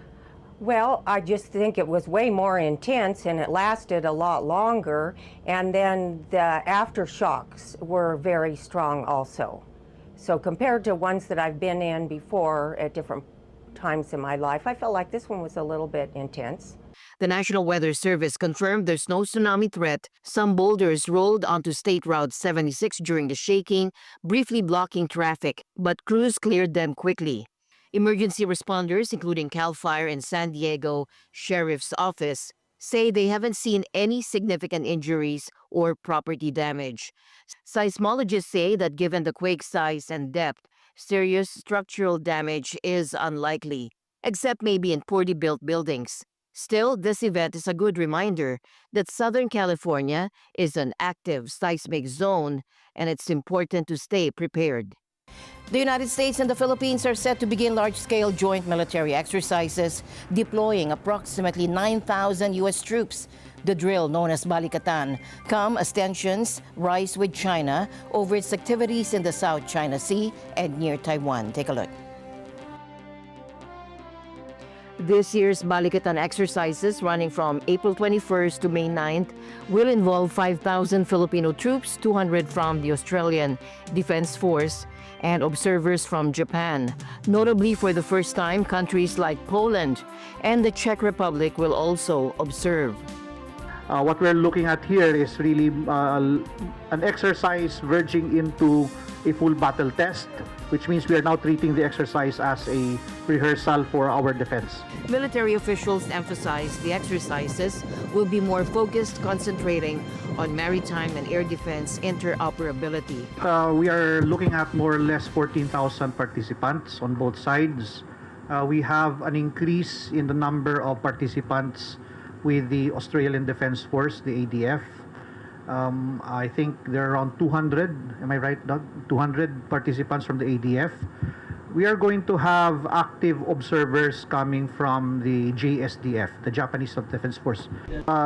Well, I just think it was way more intense, and it lasted a lot longer, and then the aftershocks were very strong also. So compared to ones that I've been in before at different times in my life, I felt like this one was a little bit intense. The National Weather Service confirmed there's no tsunami threat. Some boulders rolled onto State Route 76 during the shaking, briefly blocking traffic, but crews cleared them quickly. Emergency responders, including CAL FIRE and San Diego Sheriff's Office, say they haven't seen any significant injuries or property damage. Seismologists say that given the quake size and depth, serious structural damage is unlikely, except maybe in poorly built buildings. Still, this event is a good reminder that Southern California is an active seismic zone, and it's important to stay prepared. The United States and the Philippines are set to begin large-scale joint military exercises, deploying approximately 9,000 U.S. troops. The drill, known as Balikatan, come as tensions rise with China over its activities in the South China Sea and near Taiwan. Take a look. This year's Balikatan exercises, running from April 21st to May 9th, will involve 5,000 Filipino troops, 200 from the Australian Defense Force, and observers from Japan. Notably, for the first time, countries like Poland and the Czech Republic will also observe. What we're looking at here is really an exercise verging into a full battle test, which means we are now treating the exercise as a rehearsal for our defense. Military officials emphasize the exercises will be more focused, concentrating on maritime and air defense interoperability. We are looking at more or less 14,000 participants on both sides. We have an increase in the number of participants with the Australian Defense Force, the ADF. I think there are around 200, am I right, Doug? 200 participants from the ADF. We are going to have active observers coming from the JSDF, the Japanese Defense Force.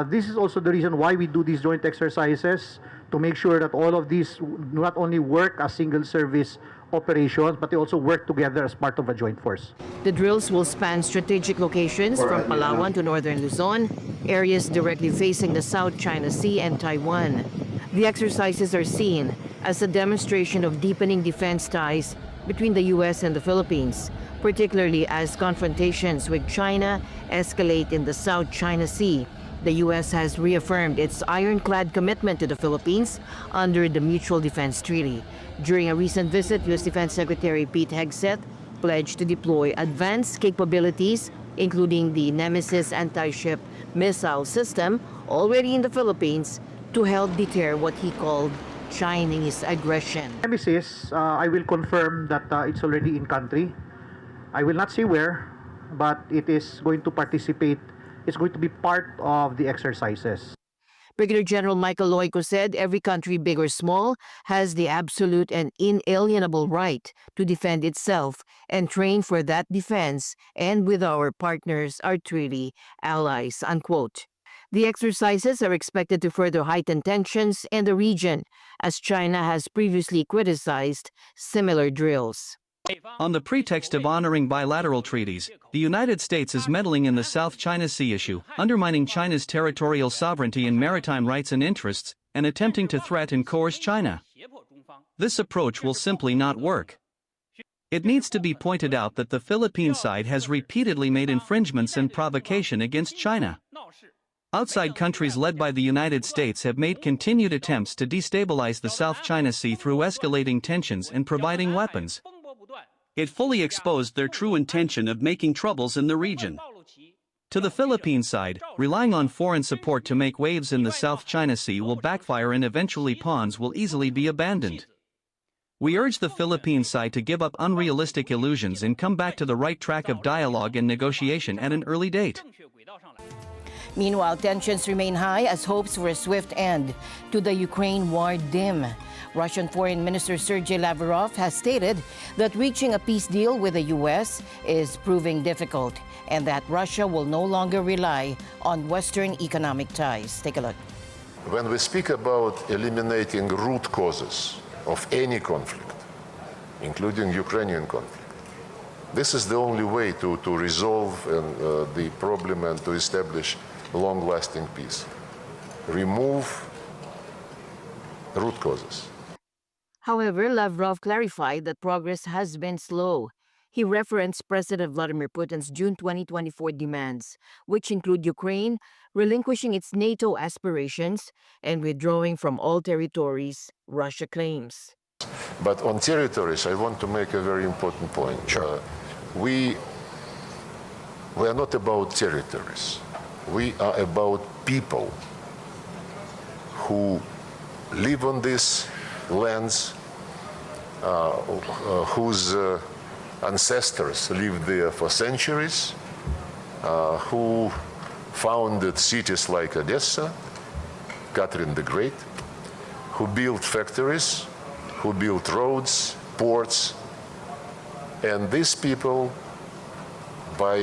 This is also the reason why we do these joint exercises, to make sure that all of these not only work as single service operations, but they also work together as part of a joint force. The drills will span strategic locations from Palawan to northern Luzon, areas directly facing the South China Sea and Taiwan. The exercises are seen as a demonstration of deepening defense ties between the U.S. and the Philippines, particularly as confrontations with China escalate in the South China Sea. The U.S. has reaffirmed its ironclad commitment to the Philippines under the Mutual Defense Treaty. During a recent visit, U.S. Defense Secretary Pete Hegseth pledged to deploy advanced capabilities, including the Nemesis anti-ship missile system, already in the Philippines, to help deter what he called Chinese aggression. Nemesis, I will confirm that it's already in country. I will not say where, but it is going to participate. It's going to be part of the exercises. Brigadier General Michael Loico said every country, big or small, has the absolute and inalienable right to defend itself and train for that defense, and with our partners, our treaty allies, unquote. The exercises are expected to further heighten tensions in the region, as China has previously criticized similar drills. On the pretext of honoring bilateral treaties, the United States is meddling in the South China Sea issue, undermining China's territorial sovereignty and maritime rights and interests, and attempting to threaten and coerce China. This approach will simply not work. It needs to be pointed out that the Philippine side has repeatedly made infringements and provocation against China. Outside countries led by the United States have made continued attempts to destabilize the South China Sea through escalating tensions and providing weapons. It fully exposed their true intention of making troubles in the region. To the Philippine side, relying on foreign support to make waves in the South China Sea will backfire, and eventually pawns will easily be abandoned. We urge the Philippine side to give up unrealistic illusions and come back to the right track of dialogue and negotiation at an early date. Meanwhile, tensions remain high as hopes for a swift end to the Ukraine war dim. Russian Foreign Minister Sergei Lavrov has stated that reaching a peace deal with the U.S. is proving difficult, and that Russia will no longer rely on Western economic ties. Take a look. When we speak about eliminating root causes of any conflict, including Ukrainian conflict, this is the only way to resolve the problem and to establish long-lasting peace. Remove root causes. However, Lavrov clarified that progress has been slow. He referenced President Vladimir Putin's June 2024 demands, which include Ukraine relinquishing its NATO aspirations and withdrawing from all territories Russia claims. But on territories, I want to make a very important point. Sure. We are not about territories. We are about people who live on these lands, whose ancestors lived there for centuries, who founded cities like Odessa, Catherine the Great, who built factories, who built roads, ports, and these people, by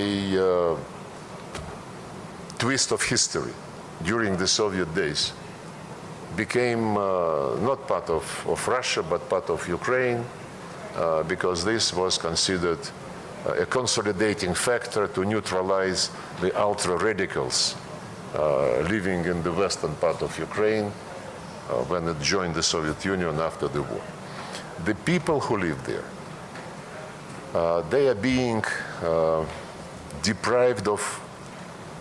twist of history during the Soviet days, became not part of Russia, but part of Ukraine, because this was considered a consolidating factor to neutralize the ultra-radicals living in the western part of Ukraine when it joined the Soviet Union after the war. The people who live there, they are being deprived of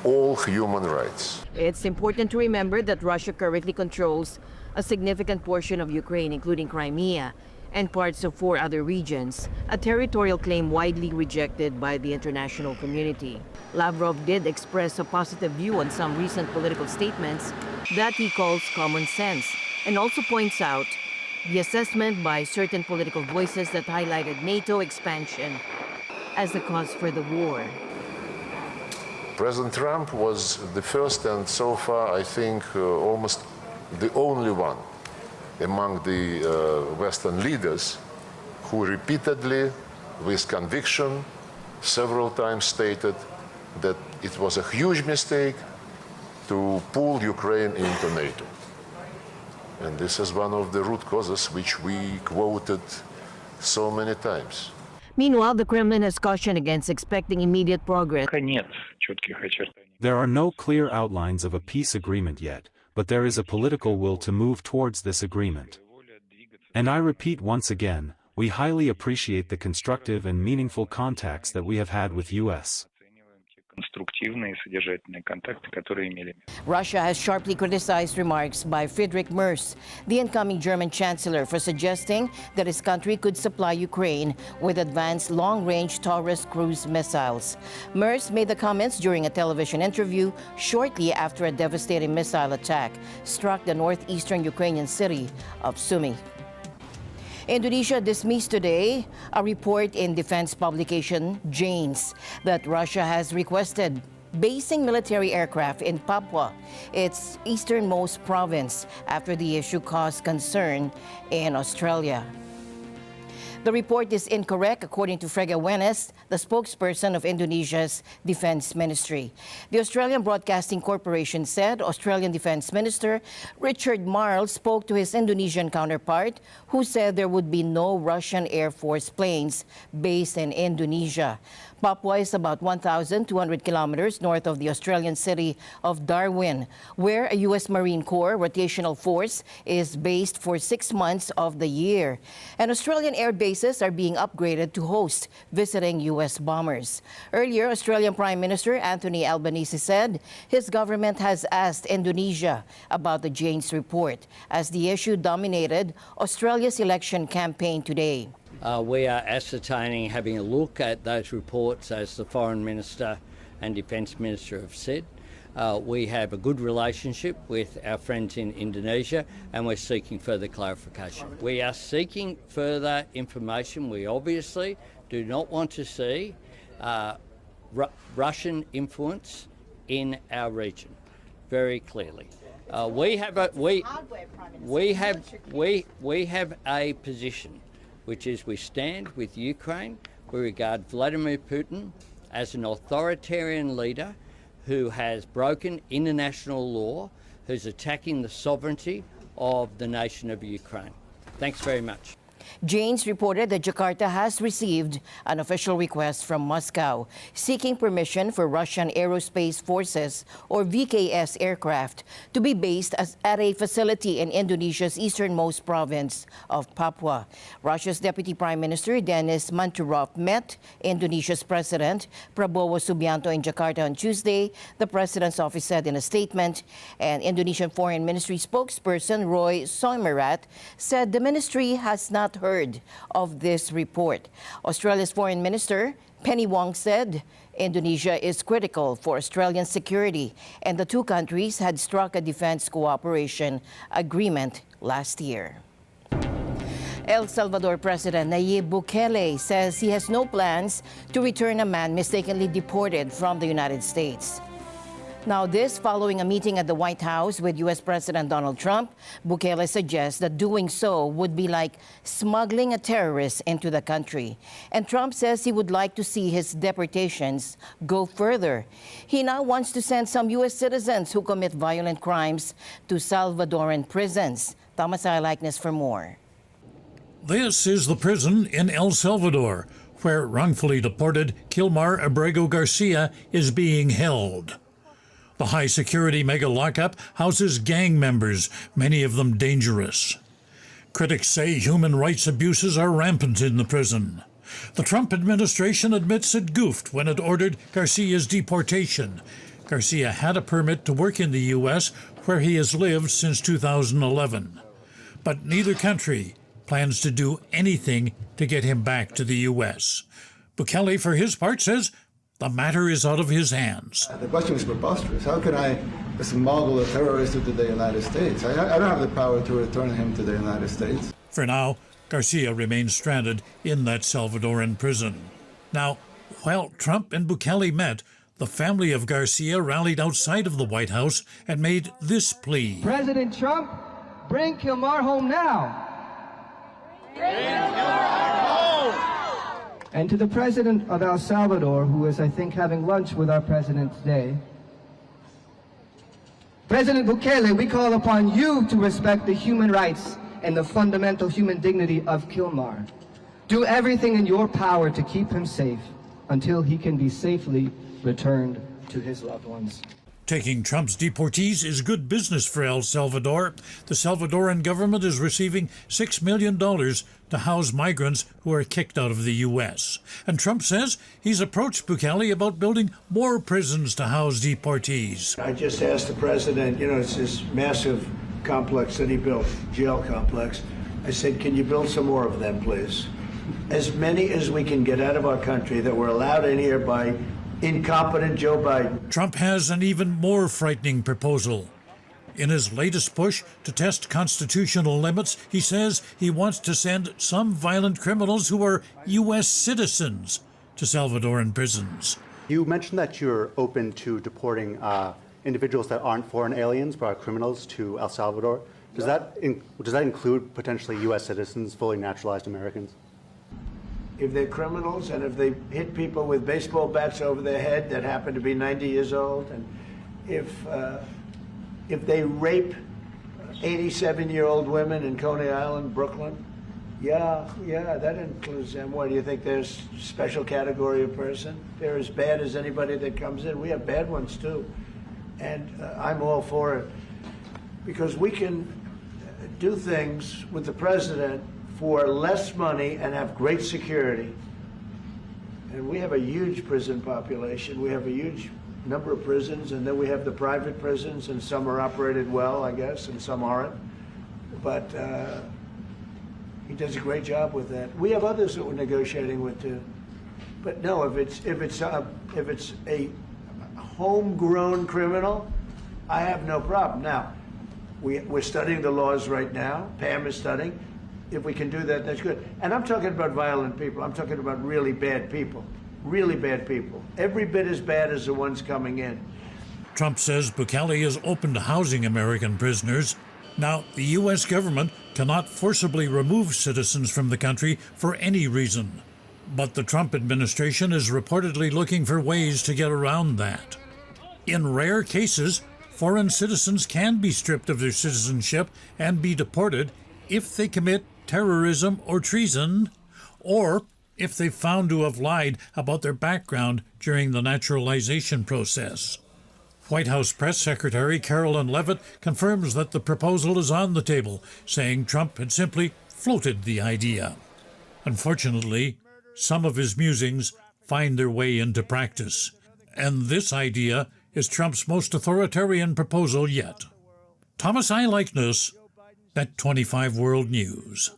all human rights. It's important to remember that Russia currently controls a significant portion of Ukraine, including Crimea and parts of 4 other regions, a territorial claim widely rejected by the international community. Lavrov did express a positive view on some recent political statements that he calls common sense, and also points out the assessment by certain political voices that highlighted NATO expansion as the cause for the war. President Trump was the first and so far, I think, almost the only one among the Western leaders who repeatedly, with conviction, several times stated that it was a huge mistake to pull Ukraine into NATO. And this is one of the root causes which we quoted so many times. Meanwhile, the Kremlin has cautioned against expecting immediate progress. There are no clear outlines of a peace agreement yet, but there is a political will to move towards this agreement. And I repeat once again, we highly appreciate the constructive and meaningful contacts that we have had with U.S. Russia has sharply criticized remarks by Friedrich Merz, the incoming German chancellor, for suggesting that his country could supply Ukraine with advanced long-range Taurus cruise missiles. Merz made the comments during a television interview shortly after a devastating missile attack struck the northeastern Ukrainian city of Sumy. Indonesia dismissed today a report in defense publication Janes that Russia has requested basing military aircraft in Papua, its easternmost province, after the issue caused concern in Australia. The report is incorrect, according to Frega Wenes, the spokesperson of Indonesia's Defense Ministry. The Australian Broadcasting Corporation said Australian Defense Minister Richard Marles spoke to his Indonesian counterpart, who said there would be no Russian Air Force planes based in Indonesia. Papua is about 1,200 kilometers north of the Australian city of Darwin, where a U.S. Marine Corps rotational force is based for 6 months of the year. And Australian air bases are being upgraded to host visiting U.S. bombers. Earlier, Australian Prime Minister Anthony Albanese said his government has asked Indonesia about the Janes report, as the issue dominated Australia's election campaign today. We are ascertaining, having a look at those reports, as the Foreign Minister and Defence Minister have said. We have a good relationship with our friends in Indonesia, and we're seeking further clarification. We are seeking further information. We obviously do not want to see Russian influence in our region, very clearly. We have a position, which is we stand with Ukraine. We regard Vladimir Putin as an authoritarian leader who has broken international law, who's attacking the sovereignty of the nation of Ukraine. Thanks very much. Janes reported that Jakarta has received an official request from Moscow seeking permission for Russian Aerospace Forces, or VKS aircraft, to be based at a facility in Indonesia's easternmost province of Papua. Russia's Deputy Prime Minister Denis Manturov met Indonesia's President Prabowo Subianto in Jakarta on Tuesday, the President's office said in a statement, and Indonesian Foreign Ministry spokesperson Roy Soimerat said the ministry has not heard of this report. Australia's Foreign Minister Penny Wong said Indonesia is critical for Australian security, and the two countries had struck a defense cooperation agreement last year. El Salvador President Nayib Bukele says he has no plans to return a man mistakenly deported from the United States. Now, this following a meeting at the White House with U.S. President Donald Trump. Bukele suggests that doing so would be like smuggling a terrorist into the country. And Trump says he would like to see his deportations go further. He now wants to send some U.S. citizens who commit violent crimes to Salvadoran prisons. Thomas I. Likeness for more. This is the prison in El Salvador, where wrongfully deported Kilmar Abrego Garcia is being held. The high-security mega lockup houses gang members, many of them dangerous. Critics say human rights abuses are rampant in the prison. The Trump administration admits it goofed when it ordered Garcia's deportation. Garcia had a permit to work in the U.S., where he has lived since 2011. But neither country plans to do anything to get him back to the U.S. Bukele, for his part, says the matter is out of his hands. The question is preposterous. How can I smuggle a terrorist into the United States? I don't have the power to return him to the United States. For now, Garcia remains stranded in that Salvadoran prison. Now, while Trump and Bukele met, the family of Garcia rallied outside of the White House and made this plea. President Trump, bring Kilmar home now. Bring Kilmar home! And to the President of El Salvador, who is, I think, having lunch with our President today, President Bukele, we call upon you to respect the human rights and the fundamental human dignity of Kilmar. Do everything in your power to keep him safe until he can be safely returned to his loved ones. Taking Trump's deportees is good business for El Salvador. The Salvadoran government is receiving $6 million to house migrants who are kicked out of the U.S. And Trump says he's approached Bukele about building more prisons to house deportees. I just asked the president, it's this massive complex that he built, jail complex. I said, can you build some more of them, please? As many as we can get out of our country that were allowed in here by incompetent Joe Biden. Trump has an even more frightening proposal. In his latest push to test constitutional limits, he says he wants to send some violent criminals who are U.S. citizens to Salvadoran prisons. You mentioned that you're open to deporting individuals that aren't foreign aliens but are criminals to El Salvador. Does that include potentially U.S. citizens, fully naturalized Americans? If they're criminals and if they hit people with baseball bats over their head that happen to be 90 years old, and if they rape 87-year-old women in Coney Island, Brooklyn, yeah, that includes them. What do you think? There's a special category of person? They're as bad as anybody that comes in. We have bad ones too, and I'm all for it because we can do things with the president for less money and have great security. And we have a huge prison population. We have a huge number of prisons, and then we have the private prisons, and some are operated well, I guess, and some aren't. But he does a great job with that. We have others that we're negotiating with too. But no, if it's a homegrown criminal, I have no problem. Now, we're studying the laws right now. Pam is studying. If we can do that, that's good. And I'm talking about violent people. I'm talking about really bad people. Really bad people. Every bit as bad as the ones coming in. Trump says Bukele is open to housing American prisoners. Now, the U.S. government cannot forcibly remove citizens from the country for any reason. But the Trump administration is reportedly looking for ways to get around that. In rare cases, foreign citizens can be stripped of their citizenship and be deported if they commit terrorism or treason, or if they're found to have lied about their background during the naturalization process. White House Press Secretary Carolyn Leavitt confirms that the proposal is on the table, saying Trump had simply floated the idea. Unfortunately, some of his musings find their way into practice, and this idea is Trump's most authoritarian proposal yet. Thomas I. Likeness, NET25 World News.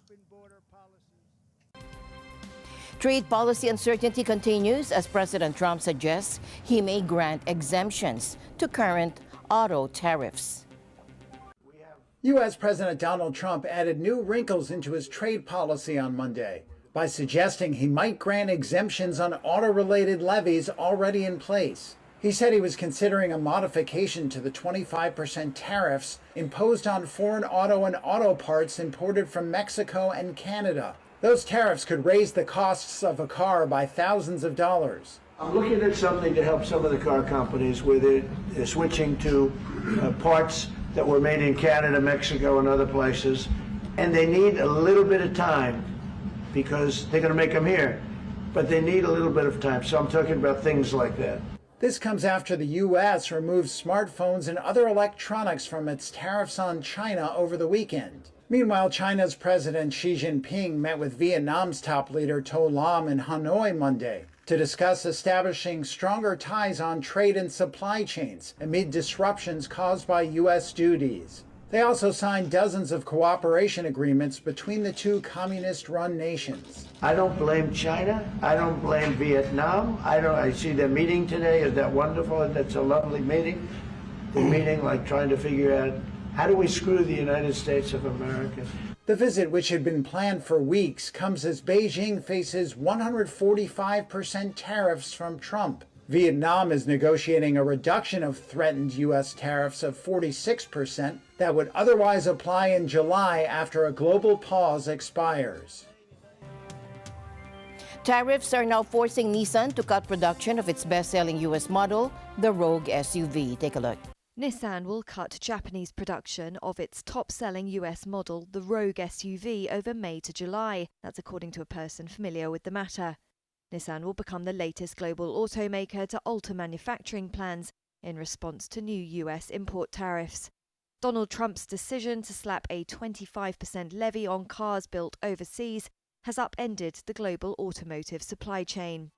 Trade policy uncertainty continues as President Trump suggests he may grant exemptions to current auto tariffs. U.S. President Donald Trump added new wrinkles into his trade policy on Monday by suggesting he might grant exemptions on auto-related levies already in place. He said he was considering a modification to the 25% tariffs imposed on foreign auto and auto parts imported from Mexico and Canada. Those tariffs could raise the costs of a car by thousands of dollars. I'm looking at something to help some of the car companies where they're switching to parts that were made in Canada, Mexico, and other places, and they need a little bit of time because they're going to make them here. but they need a little bit of time. So I'm talking about things like that. This comes after the U.S. removed smartphones and other electronics from its tariffs on China over the weekend. Meanwhile, China's President Xi Jinping met with Vietnam's top leader To Lam in Hanoi Monday to discuss establishing stronger ties on trade and supply chains amid disruptions caused by U.S. duties. They also signed dozens of cooperation agreements between the two communist-run nations. I don't blame China. I don't blame Vietnam. I see their meeting today. Is that wonderful? That's a lovely meeting. They're meeting like trying to figure out how do we screw the United States of America. The visit, which had been planned for weeks, comes as Beijing faces 145% tariffs from Trump. Vietnam is negotiating a reduction of threatened U.S. tariffs of 46% that would otherwise apply in July after a global pause expires. Tariffs are now forcing Nissan to cut production of its best-selling U.S. model, the Rogue SUV. Take a look. Nissan will cut Japanese production of its top-selling US model, the Rogue SUV, over May to July. That's according to a person familiar with the matter. Nissan will become the latest global automaker to alter manufacturing plans in response to new US import tariffs. Donald Trump's decision to slap a 25% levy on cars built overseas has upended the global automotive supply chain.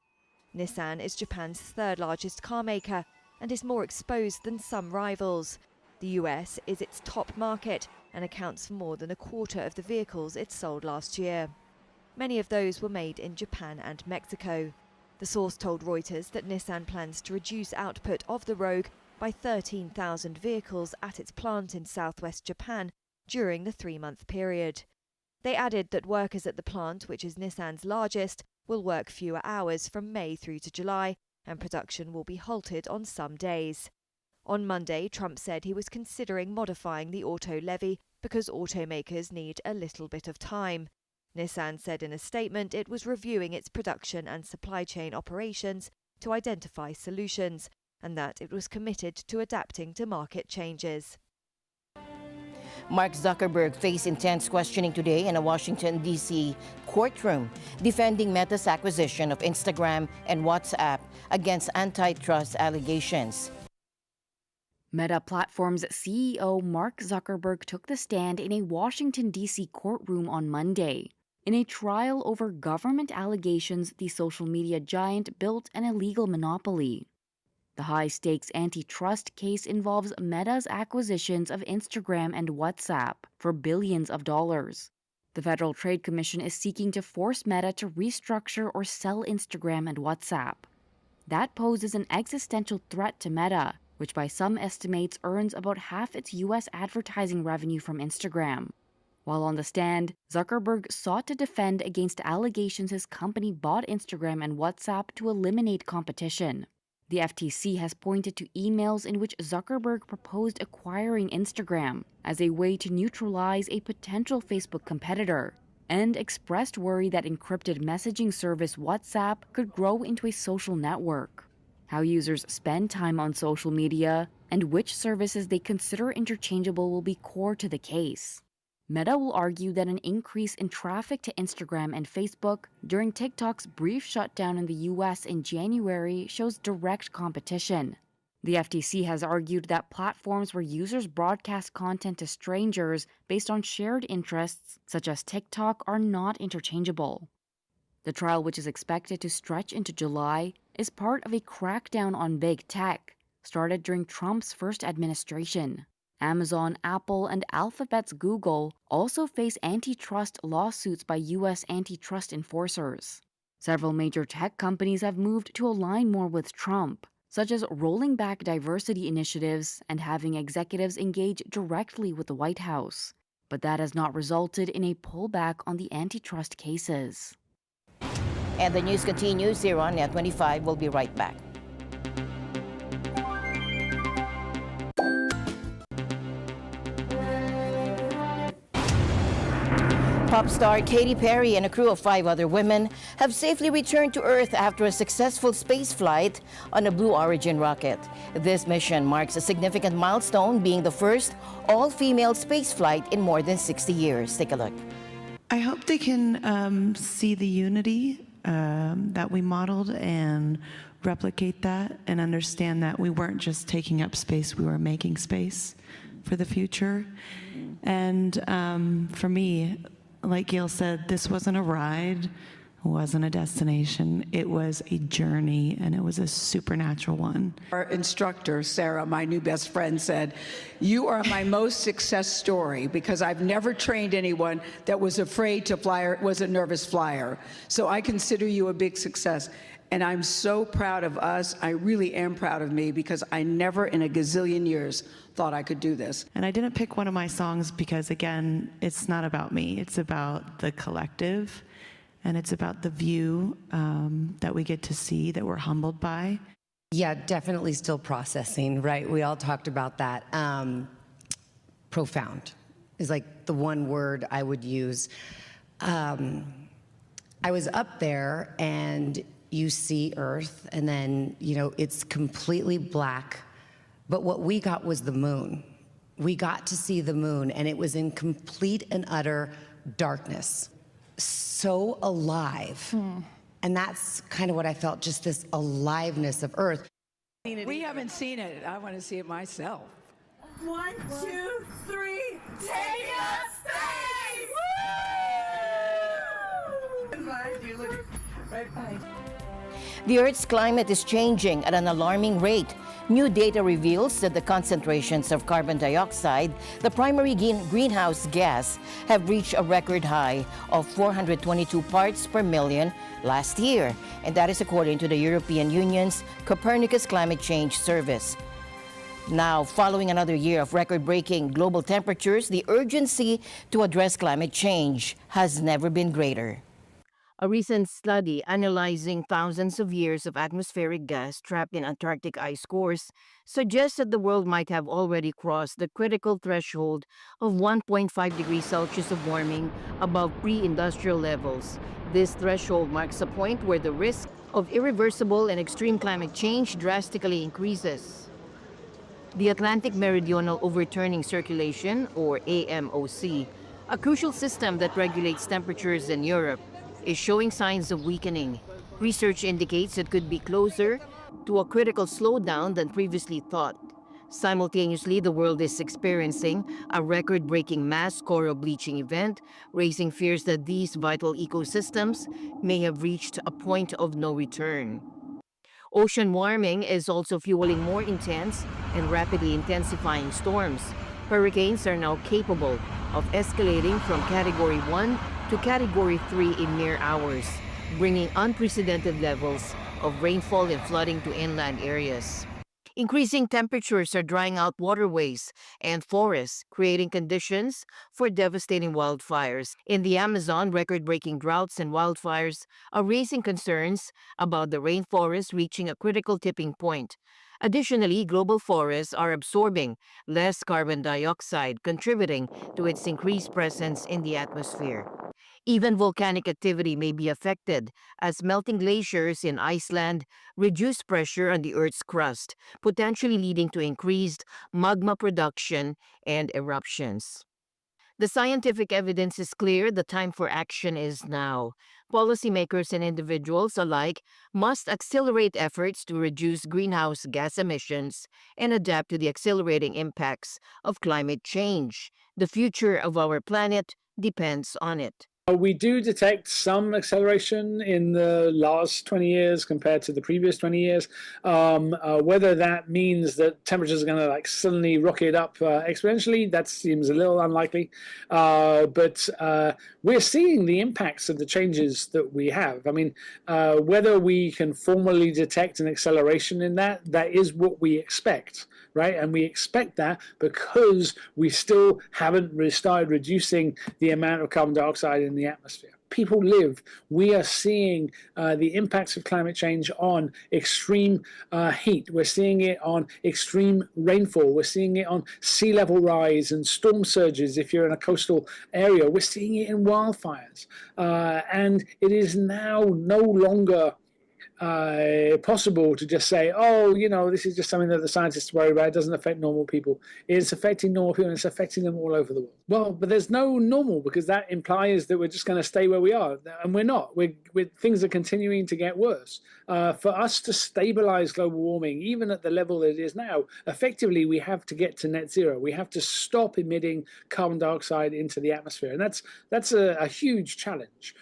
Nissan is Japan's third-largest car maker and is more exposed than some rivals. The US is its top market and accounts for more than a quarter of the vehicles it sold last year. Many of those were made in Japan and Mexico. The source told Reuters that Nissan plans to reduce output of the Rogue by 13,000 vehicles at its plant in southwest Japan during the 3-month period. They added that workers at the plant, which is Nissan's largest, will work fewer hours from May through to July, and production will be halted on some days. On Monday, Trump said he was considering modifying the auto levy because automakers need a little bit of time. Nissan said in a statement it was reviewing its production and supply chain operations to identify solutions, and that it was committed to adapting to market changes. Mark Zuckerberg faced intense questioning today in a Washington, D.C. courtroom, defending Meta's acquisition of Instagram and WhatsApp against antitrust allegations. Meta Platforms CEO Mark Zuckerberg took the stand in a Washington, D.C. courtroom on Monday. In a trial over government allegations, the social media giant built an illegal monopoly. The high-stakes antitrust case involves Meta's acquisitions of Instagram and WhatsApp for billions of dollars. The Federal Trade Commission is seeking to force Meta to restructure or sell Instagram and WhatsApp. That poses an existential threat to Meta, which by some estimates earns about half its U.S. advertising revenue from Instagram. While on the stand, Zuckerberg sought to defend against allegations his company bought Instagram and WhatsApp to eliminate competition. The FTC has pointed to emails in which Zuckerberg proposed acquiring Instagram as a way to neutralize a potential Facebook competitor, and expressed worry that encrypted messaging service WhatsApp could grow into a social network. How users spend time on social media and which services they consider interchangeable will be core to the case. Meta will argue that an increase in traffic to Instagram and Facebook during TikTok's brief shutdown in the U.S. in January shows direct competition. The FTC has argued that platforms where users broadcast content to strangers based on shared interests, such as TikTok, are not interchangeable. The trial, which is expected to stretch into July, is part of a crackdown on big tech, started during Trump's first administration. Amazon, Apple, and Alphabet's Google also face antitrust lawsuits by U.S. antitrust enforcers. Several major tech companies have moved to align more with Trump, such as rolling back diversity initiatives and having executives engage directly with the White House. But that has not resulted in a pullback on the antitrust cases. And the news continues here on NET25. We'll be right back. Pop star Katy Perry and a crew of 5 other women have safely returned to Earth after a successful space flight on a Blue Origin rocket. This mission marks a significant milestone, being the first all-female space flight in more than 60 years. Take a look. I hope they can see the unity that we modeled and replicate that and understand that we weren't just taking up space, we were making space for the future. And for me, like Gail said, this wasn't a ride, it wasn't a destination, it was a journey, and it was a supernatural one. Our instructor, Sarah, my new best friend, said, "You are my most success story because I've never trained anyone that was afraid to fly or was a nervous flyer. So I consider you a big success." And I'm so proud of us. I really am proud of me because I never in a gazillion years thought I could do this. And I didn't pick one of my songs because, again, it's not about me. It's about the collective, and it's about the view that we get to see, that we're humbled by. Yeah, definitely still processing, right? We all talked about that. Profound is like the one word I would use. I was up there and you see Earth, and then, you know, it's completely black. But what we got was the moon. We got to see the moon, and it was in complete and utter darkness. So alive. And that's kind of what I felt, just this aliveness of Earth. We haven't seen it. I want to see it myself. 1, 2, 3, take us space! Woo! You look right by. The Earth's climate is changing at an alarming rate. New data reveals that the concentrations of carbon dioxide, the primary greenhouse gas, have reached a record high of 422 parts per million last year, and that is according to the European Union's Copernicus Climate Change Service. Now, following another year of record-breaking global temperatures, the urgency to address climate change has never been greater. A recent study analyzing thousands of years of atmospheric gas trapped in Antarctic ice cores suggests that the world might have already crossed the critical threshold of 1.5 degrees Celsius of warming above pre-industrial levels. This threshold marks a point where the risk of irreversible and extreme climate change drastically increases. The Atlantic Meridional Overturning Circulation, or AMOC, a crucial system that regulates temperatures in Europe, is showing signs of weakening. Research indicates it could be closer to a critical slowdown than previously thought. Simultaneously, the world is experiencing a record-breaking mass coral bleaching event, raising fears that these vital ecosystems may have reached a point of no return. Ocean warming is also fueling more intense and rapidly intensifying storms. Hurricanes are now capable of escalating from Category 1 to Category 3 in mere hours, bringing unprecedented levels of rainfall and flooding to inland areas. Increasing temperatures are drying out waterways and forests, creating conditions for devastating wildfires. In the Amazon, record-breaking droughts and wildfires are raising concerns about the rainforest reaching a critical tipping point. Additionally, global forests are absorbing less carbon dioxide, contributing to its increased presence in the atmosphere. Even volcanic activity may be affected as melting glaciers in Iceland reduce pressure on the Earth's crust, potentially leading to increased magma production and eruptions. The scientific evidence is clear. The time for action is now. Policymakers and individuals alike must accelerate efforts to reduce greenhouse gas emissions and adapt to the accelerating impacts of climate change. The future of our planet depends on it. We do detect some acceleration in the last 20 years compared to the previous 20 years. Whether that means that temperatures are going to suddenly rocket up exponentially, that seems a little unlikely. But we're seeing the impacts of the changes that we have. I mean, whether we can formally detect an acceleration in that is what we expect. Right, and we expect that because we still haven't started reducing the amount of carbon dioxide in the atmosphere. People live. We are seeing the impacts of climate change on extreme heat. We're seeing it on extreme rainfall. We're seeing it on sea level rise and storm surges if you're in a coastal area. We're seeing it in wildfires. And it is now no longer possible to just say, oh, you know, this is just something that the scientists worry about. It doesn't affect normal people. It's affecting normal people, and it's affecting them all over the world. Well, but there's no normal, because that implies that we're just going to stay where we are, and we're not. Things are continuing to get worse. For us to stabilize global warming, even at the level that it is now, effectively we have to get to net zero. We have to stop emitting carbon dioxide into the atmosphere, and that's a huge challenge.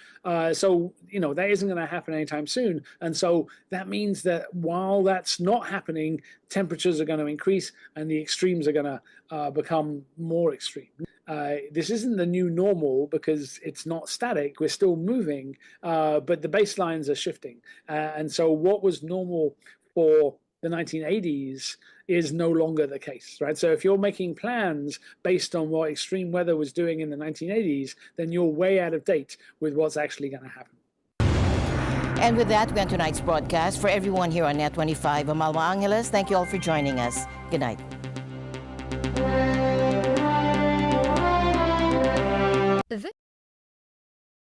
So, you know, that isn't going to happen anytime soon. And so that means that while that's not happening, temperatures are going to increase and the extremes are going to become more extreme. This isn't the new normal because it's not static. We're still moving, but the baselines are shifting. And so what was normal for the 1980s is no longer the case, right? So if you're making plans based on what extreme weather was doing in the 1980s, then you're way out of date with what's actually going to happen. And with that, we end tonight's broadcast. For everyone here on NET25, I'm Alma Angeles. Thank you all for joining us. Good night.